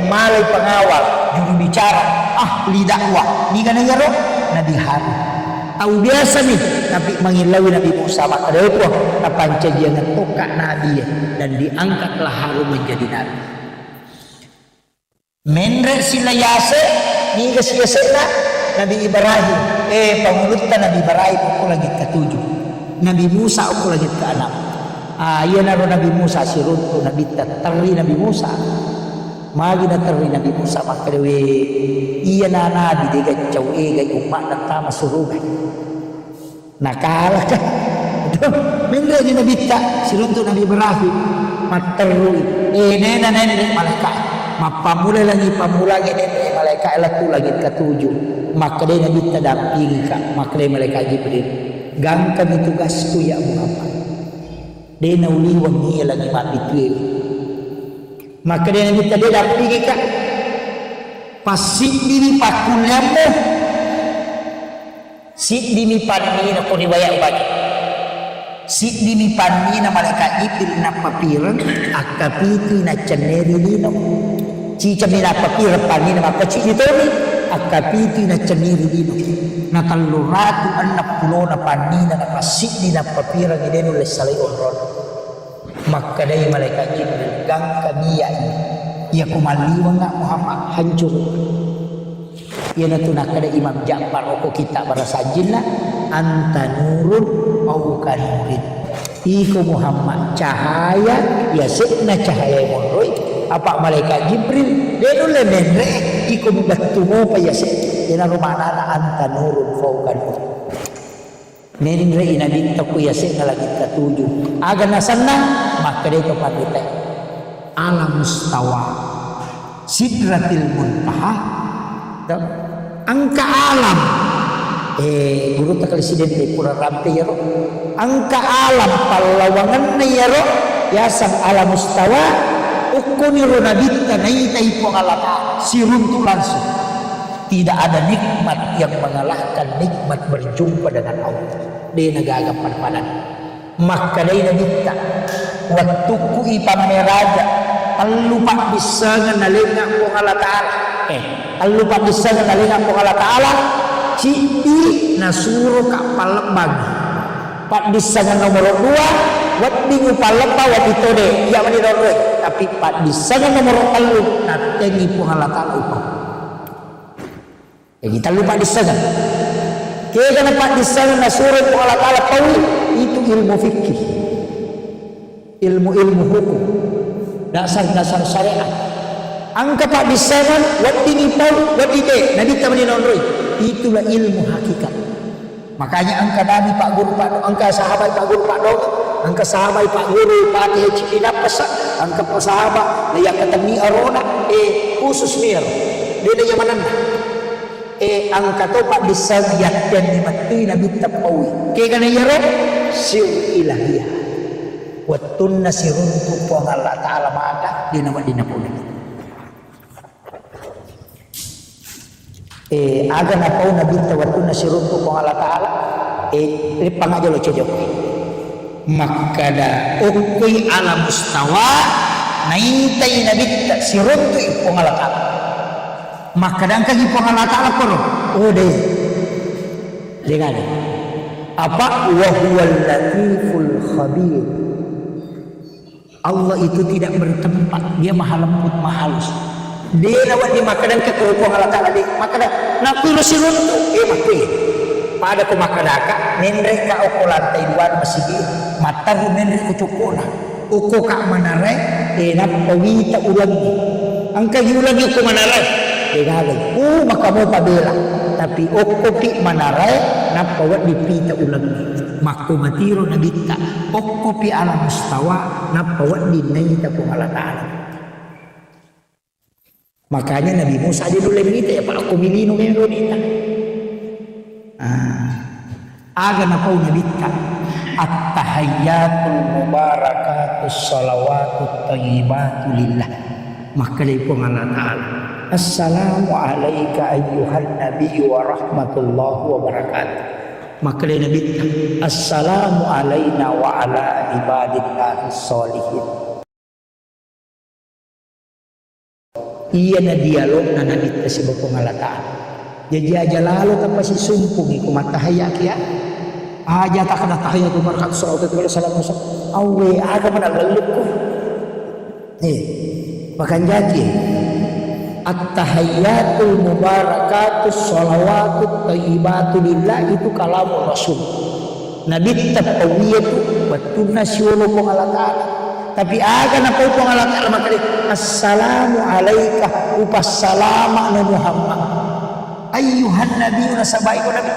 malai pengawal juru bicara ahli dakwah ni kana yaro Nabi Harun tahu biasa nih tapi mengilawi Nabi Musa maka dari itu apa dia ngetokak Nabi dan diangkatlah Harun menjadi Nabi menre sila yase ni kesiyasena Nabi Ibrahim pengulutan Nabi Ibrahim aku lagi ke-7 Nabi Musa aku lagi ke-6 iya naro Nabi Musa siruntu Nabi tatari Nabi Musa magi natari Nabi Musa maka dewe iya na Nabi dia gacau gay umat dan tama surubah nakalah kan menre di Nabi tak siruntu Nabi Ibrahim materui nena malaikat mapamula lagi pamula nena malaikat latu lagi ke-7 maka dia Nabi tak dampingi kak maka dia malaikat Jibril gang kami tugasku ya Muhammad dia nauli wangi lagi mati maka dia Nabi tak dampingi kak pasik diri pakulemu sik dimi panni na ko riwayat bagi sik dimi panni na malaikat Jibril na papiran akapiti na ceneri dino ci camina papir panni na mapaci dito ni akapiti na ceneri dino na taluratu anak pulo na panni na pasik di na papiran ide no lesalay onron maka day malaikat Jibril gang kamiya iya kumaliwang nga Muhammad hancur ia natuna kada Imam Ja'far oko kita barasajinna anta nurun au kanurin iku Muhammad cahaya ya sekna cahaya monroi apa malaikat Jibril dia nule menre iku mubattumo pa ya sek dina rumana anta nurun fauka nur menre ina dinta ku ya sekna lagi ke-7 aga nasanna maka dia to patite alam mustawa sidratil muntaha angka alam guru tak presiden di pura rampe ya angka alam palawangan na ya yasam alam mustawa ukuni runabita naitai pengalata siruntu langsung tidak ada nikmat yang mengalahkan nikmat berjumpa dengan Allah dia nagagapan padan maka dia nabita waktu ku ipameraja lupa bisa ngenalinga pengalata lupa bisa ngenalinga pengalata Ta'ala cidi nasuro kapal lembag pak bisa nomor 2 wat bingu palempa wat itode iya menirore tapi pak bisa nomor 3 natengi pengalata Ta'ala kita lupa bisa kaya na pak bisa nasuro pengalata Ta'ala pawi itu ilmu fikih ilmu hukum dasar-dasar syariat angka pak bisaman wati nipau wati de nabi tamani nonroi itulah ilmu hakikat makanya angka nabi pak guru pak angka sahabat pak guru pak dong angka sahabat pak guru pak cina pesak angka sahabat layak ketemi arona khusus mir dia yang mana angka to pak bisan yakdan dimati nabi tapawi ke kana yaro siu ilahiyah watun nasirun tu Allah taala maka di nama dinapun aga na pau na binta watun nasirun tu Allah taala ripang aja lo cejok makada ukui ala mustawa naitai na binta sirun tu Allah taala makada angka gi Allah taala kono deh dengar apa wa huwal latiful khabir Allah itu tidak bertempat dia maha lembut maha halus dia lawat di makanan ke kerupuk Allah Ta'ala di makanan nak pilih sirun tu makui pada ku makadaka menre ka uko lantai 2 masih mata ku menre ku cukuna uko ka manare nak pawita ulangi angka ulangi ku manare dengar maka mo pabela tapi uko pi manare napawat dipita ulang mako matiro na bitta okko pi ala mustawa napawat dinaita po Allah Ta'ala. Makanya Nabi Musa dia dulu minta ya Pak aku milino ngayon nita. Aga na po na bitta at-tahayyatul mubarakatus salawatut thayyibatu lillah. Makalay po Allah Ta'ala. Assalamu alayka ayyuhan nabi wa rahmatullahi wa barakatuh. Makalay na bitta assalamu alayna wa ala ibadillahi sholihin. Iya na dialog na nabita si Bapong Allah Ta'ala. Jadi aja lalu tanpa si sumpung iku matahayak ya. Aja tak kena tahiyat barakat salawat wa salam awe aga managaluk ko. Makan jadi at-tahayyatul mubarakatus salawatut thayyibatu lillah itu kalamur Rasul. Nabi tapawiyatu watuna siwolo po Allah Ta'ala. Tapi aga na po Allah Ta'ala makali assalamu alayka upassalama na Muhammad ayyuhan nabi na sabay ko nabi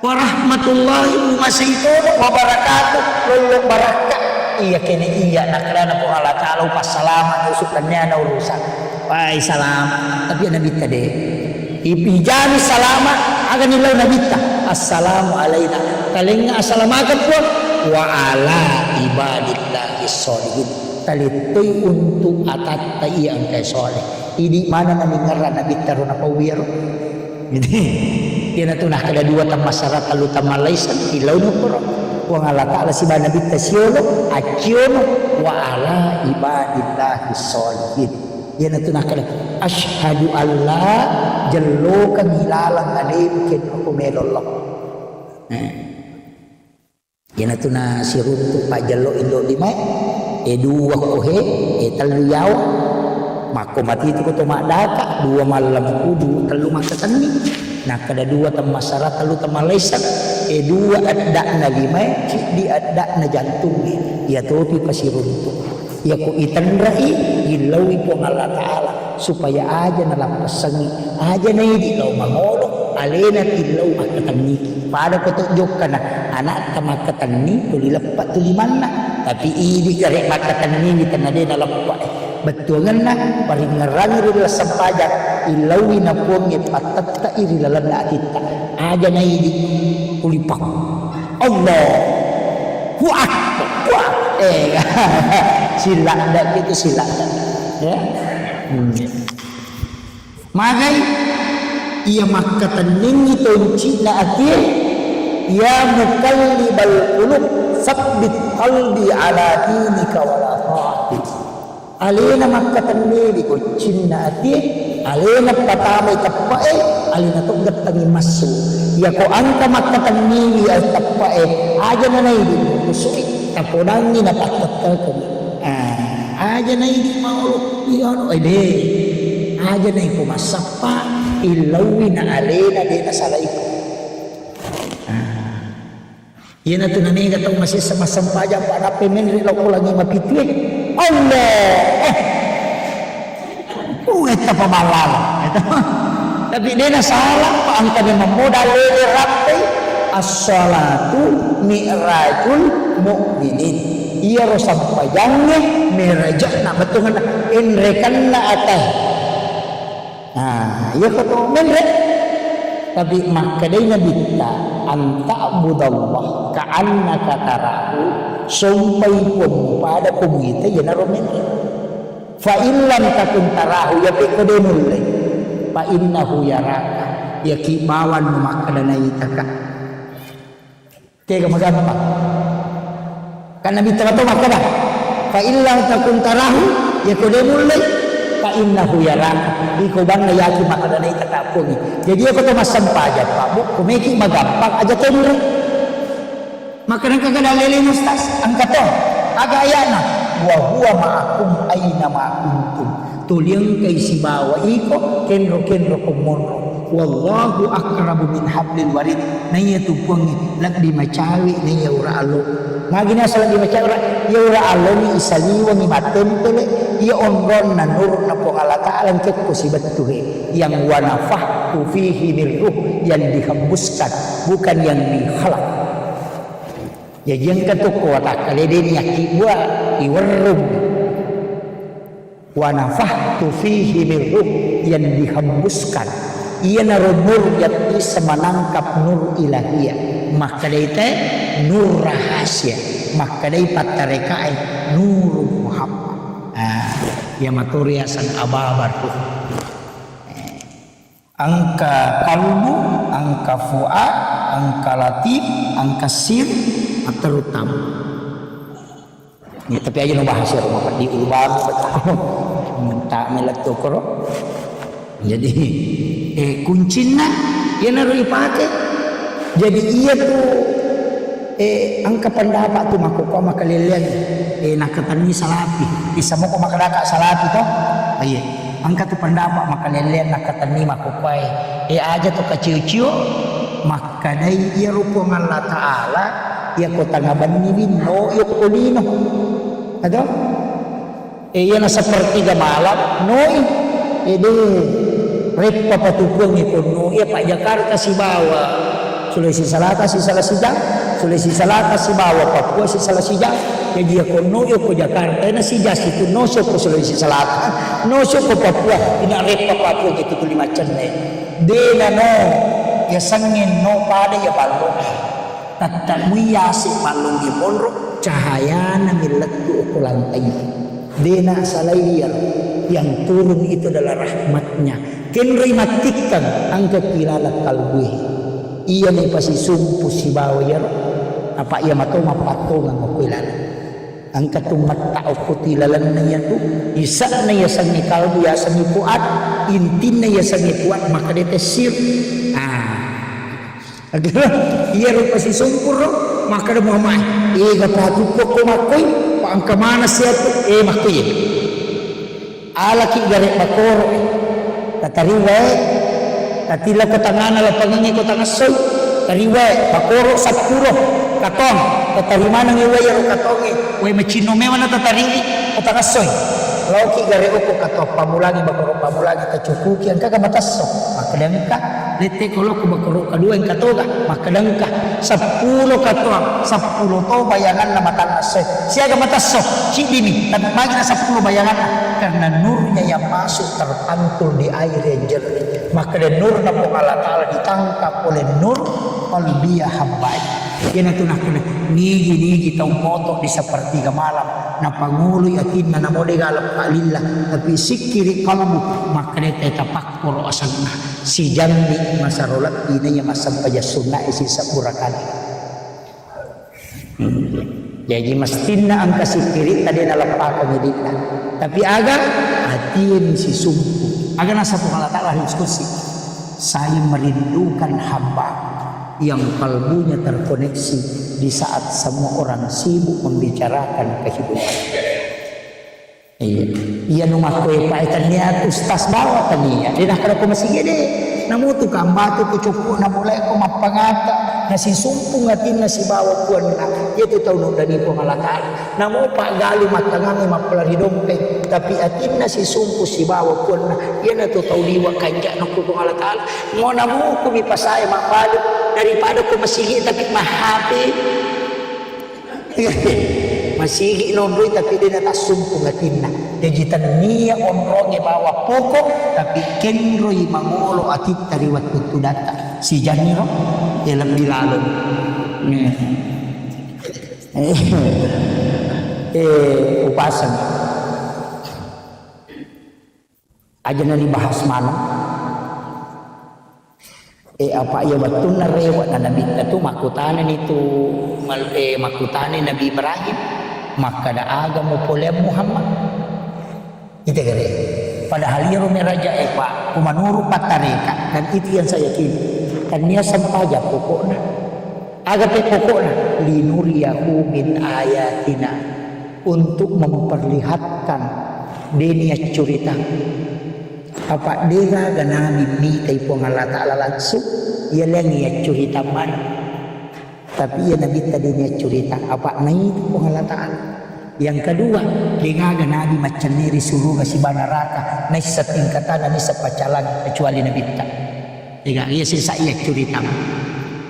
wa rahmatullahi wa barakatuh lulung barakat iya kini iya nakalana po Allah Ta'ala upassalama usukannya na urusan wai salam tapi nabi tadi ipijami salama aga nilaw nabi ta assalamu alayna kaling assalamakan po wa ala ibadillahi sholihin talitoy untuk atat ta'i ang kay soleh ini mana namingaran nabi taro na pawiro jadi yan na ito nakadadua tam masarat alu tam malaysan ilaw no puro wa Allah Ta'ala si nabi tasyolo atyono wa ala ibadillahi sholihin yan na ito nakadadua ashadu Allah jalo kang hilalang alim kino kumelolok yan na ito na si runto pa jalo indo limay dua kohe telu yaw mako mati itu ko tumadaka dua malam kudu telu makatani nah kada dua tamasara telu tamalaisan dua adda na limay di adda na jantung ya topi pasirunto ya ko itandrai ilawi po Allah Ta'ala supaya aja nalampasangi aja na hindi law mangolo alena tilaw makatani pada ko tunjuk kana anak kamakatani tulilapat tuliman na tapi ini dari makatani ni tanade na lampa betulan na paring ngarang ri sampajak ilawi na po ng patatta iri lalanda kita aja na hindi kulipak Allah kuak sila dak gitu sila ya magai ia makataning ito na atin ya mukallibal qulub sabbit qalbi ala dinika wala ta'ati alena makataning ko cinna atin alena patamay tapae alena tugat tangi masu ya ko angka makataning al tapae aja na nay di kusui taponangi na patatako aja na hindi maulog yun ide aja na yung pumasapa ilawi na alena di na salay ko yan na ito na niya itong masis sa masampaya para pimenri lang ko lang yung mapitwi Allah ito pa malala tapi di na salah pa ang kami mamudal lili rapi as-salatu mi'rajul mu'minin iya ro sampayangnya merajak na betungan inrekan na atay iya ko to menrek tapi makaday na bitta an ta'budallah ka'annaka tarahu sumpay pun pada kumita yan na ro menrek fa illam takun tarahu ya pikode mulay fa innahu yaraka ya kibawan mo makadanay taka kaya magampang karena bitra to makana fa illam takun tarahu ya kode mulai fa innahu yaraka iko bang na yaki makadanay katapon jadi ako to masampaja pa bu kumiki magampang aja temre makanan kagadalili mustas ang kato agayana wa huwa ma'akum aina ma kuntum tuliang kay si bawa iko kenro kumonro wallahu akrabu min hablil warid naya tupuang lag di macawi naya ura alo magina sa di macawi ya ura alo ni isaliwa ni matempele ya onron na nur na po alakaalan ket ko si batuhe yang wanafah fihi ruh yang dihembuskan bukan yang dihalak. Jadi yang ketukuh tak kali dia kibwa iwarum wa nafahtu fihi min ruh yang dihembuskan ia naruh nur yang bisa menangkap nur ilahiyah maka dia nur rahasia maka dia patarekai nur Muhammad ya maturia sang ababar tuh angka kalbu angka fuad angka latif angka sir terutama ya, tapi aja nu bahas ya rumah di ubah minta meletup koro jadi kuncinya ya naruh dipakai jadi iya tuh angka pendapat tuh makuko makalilian nakatani salapi bisa mo ko makadaka salapi toh aye angka tuh pendapat makalilian nakatani makukoy aja tuh keciu-ciu maka dai iya rupong Allah Ta'ala ya kota ngabanibin no yuk kulino ada iya na sepertiga malam no ide repa patupong ito no iya Pak Jakarta si bawa Sulawesi Selatan si Salasijang Sulawesi Selatan si bawa Papua si Salasijang jadi ako no yuk ko Jakarta na si jas itu no so ko Sulawesi Selatan no so ko Papua ina repa Papua gitu kulimacan de na no ya sangin no pada ya balong tatak muyasi balong di monro cahaya na miletu ke lantai dena salayar yang turun itu adalah rahmatnya kenri matikan angka kilala kalbi iya ni pasi sumpu si bawayar apa ia matoma patongan mo kilala angka tumat tao kutilalan na yan tu isa na yasan ni kalbu yasan ni kuat intin na yasan ni kuat maka dia tesir agar iya rupa si sumpur maka dia muhamai gapatu ko makoy paangka mana siya tu makoy alaki garek makoro tatariwa tatila ko tangana lapangangi ko tangasoy tariwa makoro sapuro katong tatarima nang iway ro katongi way machino mewa na tatarili ko tangasoy lauki garek ko kato pamulangi makoro pamulangi kacukuki ang kagamatasok makadangka lete kalau ku bakoro kadua yang katoga makadangka 10 katoang 10 to bayangan na matanas siaga matasok si dimi dan bagi na 10 bayangan karena nurnya yang masuk terpantul di air yang jernih maka dan nur na po Allah Ta'ala ditangkap oleh nur qalbiyah hamba yan ito na nigi taong moto di sepertiga malam na panguloy atin na namode galap kalila tapi sikiri kalmu maka dia tapakporo asal na si jambi masarolat ini yang masampaja sunnah isi sapurakan jadi mestina angka sikiri tadi nalapakan hidupnya tapi agak hatiin si sumpu agak nasa Allah Ta'ala diskusi saya merindukan hamba yang kalbunya terkoneksi di saat semua orang sibuk membicarakan kehidupan. Iya numah koe paitan niat ustaz bawa tania. Dia nak ko masih gede. Namu tu kambatu ko cukup na mulai ko mapangata na si sumpung atin na si bawa puan na. Itu tahu nung dari pengalakan. Namu pak gali matangangi mapelari dompe tapi atin na si sumpu si bawa puan na. Ia na tu tahu liwa kanja na ko pengalakan. Mo namu ko mipasaya mapadu daripada ko masigi tapi mahapi. Masigi nonroy tapi dia nata sumpung atin na. Dejitan niya onronge bawa pokok tapi kenroy mangolo atit tariwat kutu data si janiro dalam dilalon upasan aja na dibahas malam apa ya betul na rewat na nabi itu makutanan itu makutanan Nabi Ibrahim maka da agama polem Muhammad itu kare padahal ia rumah raja Pak kumanuru patareka dan itu yang saya yakin kan dia sampaja pokoknya agape pokoknya linuriyahu min ayatina untuk memperlihatkan Denia curita apa dera ganami mi kay po Allah Ta'ala langsung ia lang ia curita man tapi ia nabi tadi dia curita apa nai po Allah Ta'ala. Yang kedua dengar nabi macam ni risuru si banaraka nai sa tingkatan ni sa pacalan kecuali nabi ta dengar ia sisa ia curita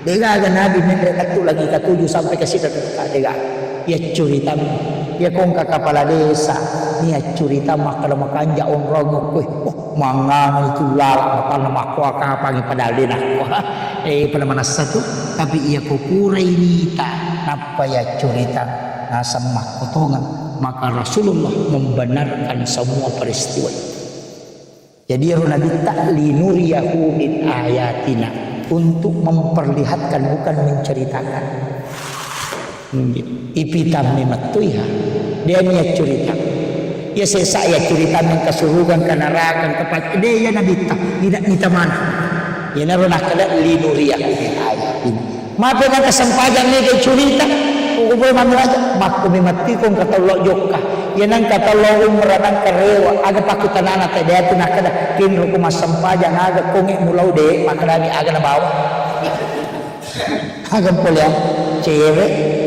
dengar nabi mendek tu lagi ketujuh sampai ke situ dengar ia curita ia kong kepala desa ni curita makala makanja orang ko mangang itu lalak apa nama ko pagi pada dina ko pada mana satu tapi ia ko kurai nita apa ya curita nasa makotongan maka Rasulullah membenarkan semua peristiwa. Jadi Nabi ta'linuriyahu min ayatina untuk memperlihatkan bukan menceritakan. Ipitam mematuiha dia niat cerita ya saya cerita yang kesuruhan kanarakan tepat dia ya nabi tidak minta mana ya narona kada linuriya ayat ini maaf dengan kesempajan ni ke cerita ko boleh mandu aja makku memati kong katolok jokka ya nang katolok meranang karewa aga pakutanana teh dia tu nak kada kinro ko masampajan aga kongi mulau de makadani aga na bawa aga polya cewek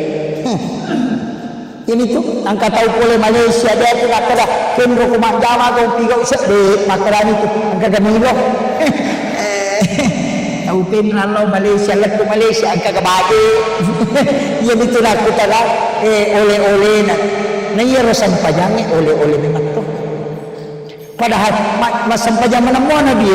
ini tuh angka tahu boleh Malaysia dia tu nak kada kenro kumat jama kau tiga usah de makaran itu angka gamilo tahu penralo Malaysia leku Malaysia angka kabade ia itu nak kita oleh-oleh na iya rosam pajangnya oleh-oleh memang tuh padahal masam pajang mana mau nabi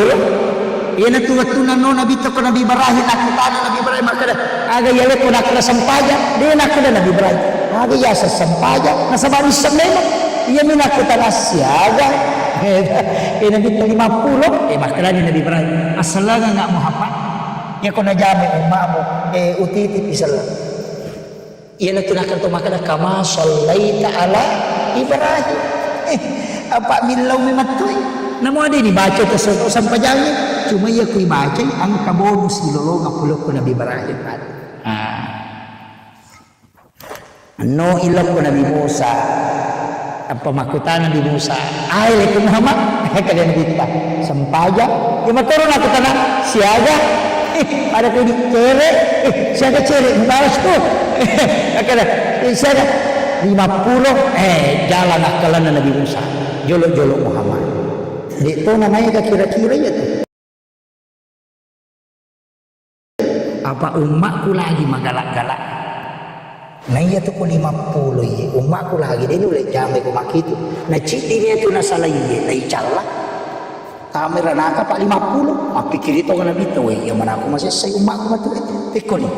ia na tu nano nabi tu ko nabi barahin aku tana nabi barahin makada aga yale ko nak sampaja dia nak kada nabi barahin aga ya sampaja nasa baris semema ia minakutan asiaga nabi 50 makada ni nabi barahin asalaga enggak mau hafal ya ko na jame umamu utiti pisal ia na tunakan to makada kama sallaita ala ibrahim apa milau mimatui namo ada ni baca tersebut sampajangnya cuma ia kui baca angka bonus di lolong apulok ko Nabi Ibrahim no ilang ko Nabi Musa apa makutan Nabi Musa ay lekum Muhammad kalian kita sampaja ya matoro na kutana siaga ada ko di cere siaga cere bawas ko akala siaga 50 jalan akalan Nabi Musa jolo-jolo Muhammad itu namanya kira-kira ya tuh apa umatku lagi magalak-galak nah iya tuh ku 50 ya umatku lagi dia nulis jamai ku makitu nah citinya itu nasalah iya nah icallah kamera naka pak 50 pikir itu kan nabi tuh ya mana aku masih saya umatku matu tekoni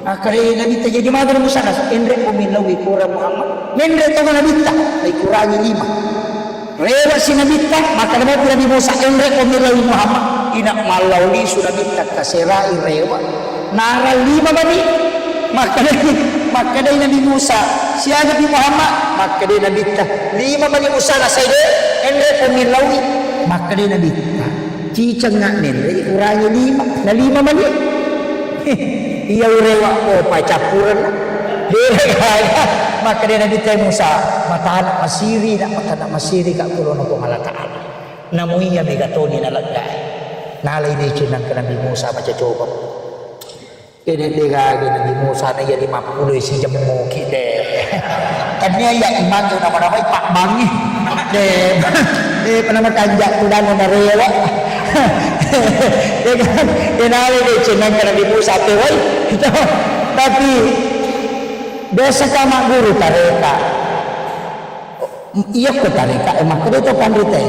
akhirnya nabi tak jadi madar musanas endre umilawi kurang Muhammad endre itu kan nabi tak kurangi 5 Rewa si Nabi tak maka Nabi Musa endre umilawi Muhammad inak malauli sudah minta kaserai rewa nara 5 bani maka dari Nabi Musa siapa Nabi Muhammad maka dari Nabi tak 5 bani Musa lah saya endre umilawi maka dari Nabi tak cicang nak nendre kurangi 5 na 5 bani iya rewa pacapuran dia maka dia Nabi Musa mata anak masiri kak kulo nako Allah Ta'ala namun iya megatoni na lagay nalay na ichinan ka Nabi Musa macam coba ini dia Nabi Musa na iya 50 si jamu kide kanya ya iman tu nama-nama pak bangi panama kanjak tu dan na rewa dia nalay na ichinan ka Nabi Musa tapi desa kama guru tareka iya ko tareka maka itu pandita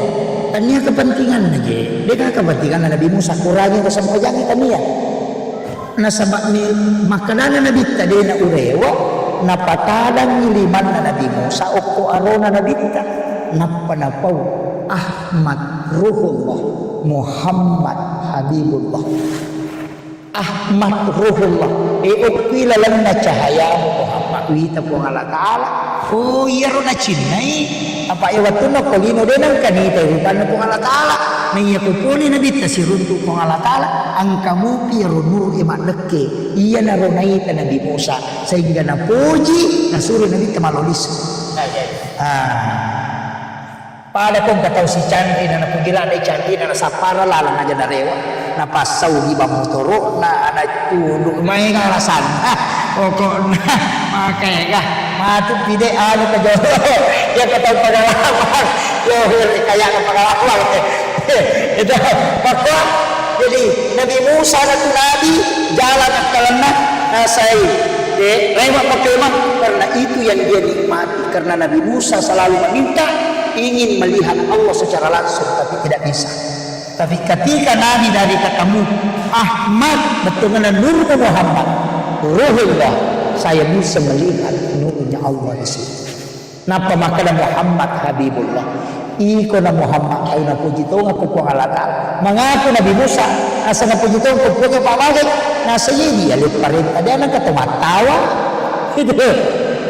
tanya kepentingan aja dia kepentingan Nabi Musa kurangnya ke semua jangan tanya nasabak ni makanan Nabi tadi na urewa napatadan niliman na Nabi Musa oko arona Nabi ta napanapau Ahmad Ruhullah Muhammad Habibullah Ahmad Ruhullah ukila lang na cahaya Muhammad wita po Allah Ta'ala oh iya ro na chinay apa iwat no ko gino denang kanita rupan po Allah Ta'ala na iya ko po ni nabita si runto po Allah Ta'ala ang kamupi runur imat lekke iya na ro naita Nabi Musa sehingga na puji na suri nabita malolis Pada kong kataw si Chandri na napugila na Chandri na nasa para lalang aja na rewa. Napasaw di ba motoro na tulo. May karasan. Oko na makaya ka. Matut pide ano ka jo. Yang kataw pagalaman. Yohir kaya ka pagalaman. Ito. Bakwa. Jadi Nabi Musa na tunabi. Jalan at kalana. Nasay. Rewa pagkaiman. Karena itu yang dia nikmati. Karena Nabi Musa selalu meminta. Ingin melihat Allah secara langsung tapi tidak bisa. Tapi ketika Nabi dari ketemu Ahmad betul dengan Nur Muhammad, Ruhullah, saya bisa melihat nurnya Allah di sini. Napa makana Muhammad Habibullah. Iko na Muhammad ay na puji to nga kuko alata. Mengaku Nabi Musa asa na puji to kuko nga pamagay nasa yidi alit pa rin. Ada nang katumatawa. Itu.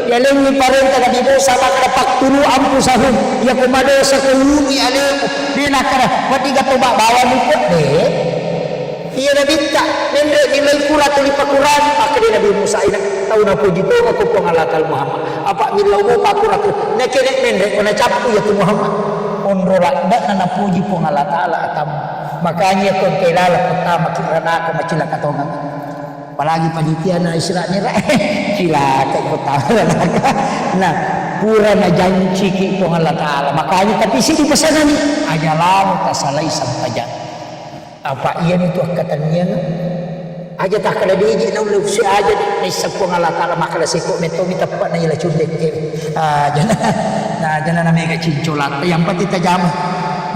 Yaling ni parenta Nabi Musa maka tuluan po sahum ya kumado sa kulumi alim di nakara pati gatuba bawa muko iya nabita nende nilai kurat tuli pakuran maka di Nabi Musa ina tahu na puji to ako pangalatal Muhammad apa milaw mo pakurat nekene nende ona capu ya tu Muhammad onrola dak na puji pangalatal atam makanya kon kelala pertama kirana ka macila katongan apalagi panitia na Isra nira cilaka pertama nah pura na janji ki ko Allah taala makanya tapi sini pesanan ni ajalau tasalai sampajan apa iyan itu katanya aja tak kada diji na ulah si aja ni sakko Allah taala makala siko meto mi tapat na ila cundek jana na mega cincolat yang pati tajam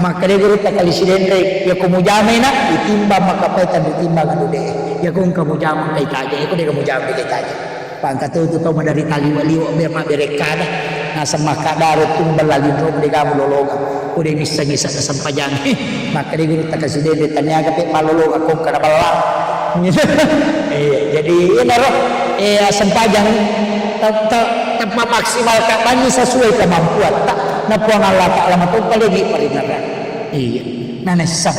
maka dia guru tak kali sidendre ya kumujame na itimba makapaitan itimba ngadude ya kung kamujama kay taja ya kung dia kamujama kay taja pangkatuto to madari taliwaliwa biar maberekada nasa makadaro tung balalin ro dia kamu lologa udah bisa-bisa sa sampajan maka dia guru tak kali sidendre tanyaga pe malologa kung kada balang jadi ini roh sampajan tak maksimal kapan sesuai kemampuan tak napuang Allah Ta'ala matong palagi parinaran iya nanesam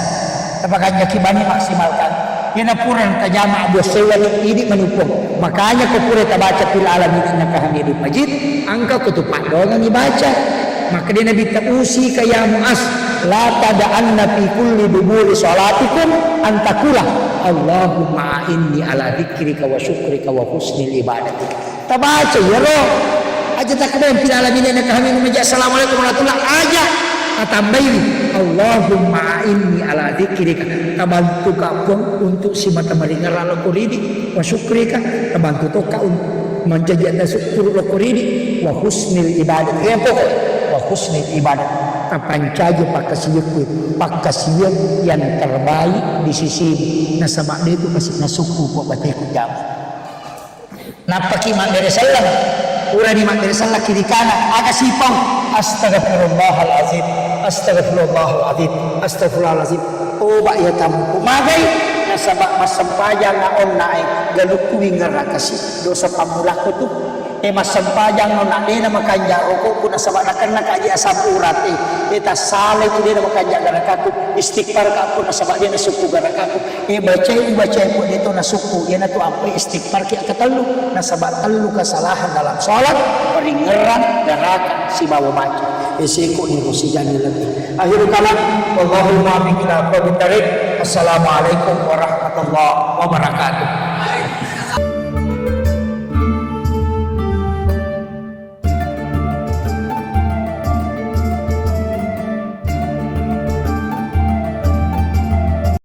tapakan yakibani maksimalkan yan napuran tajama abo sewa ini menupong makanya kupure tabaca fil alamin innaka hamidun majid angka kutupak doang dibaca maka dia Nabi takusi kaya Mu'az la tada'anna fi kulli duburi salatikum antakula Allahumma inni ala dzikrika wa syukrika wa husnil ibadatika tabaca ya roh aja tak kena fil alamin innaka hamidun majid assalamualaikum warahmatullahi aja tambahin Allahumma inni ala dzikrika tabantu kapun untuk si mata maringaran lokuridi wa syukrika tabantu toka menjadi anda syukur lokuridi wa husnil ibadat ya pokok wa husnil ibadat tapancaja pakasiyuk yang terbaik di sisi nasabak dia itu kasih nasuku buat batai kujam napaki mak dari salam ura di mak dari salah kiri kanan aga sipong astagfirullahalazim astagfirullahalazim astagfirullahalazim oba ya tamu magai nasabak masampajang na onnai galukuwi ngarakasi dosa pamulaku tu masampajang no na dena makanja roko kuna sabak nakarna kaji asam urat eta sale tu dena makanja garakaku istighfar ka aku nasabak dena suku garakaku baca pun itu nasuku yana tu apa istighfar ki akatalu nasabak telu kesalahan dalam salat peringeran garakan si bawa maca eseko ni rusijani lagi akhirul kalam wallahumma biqina qabil tarik assalamualaikum warahmatullahi wabarakatuh.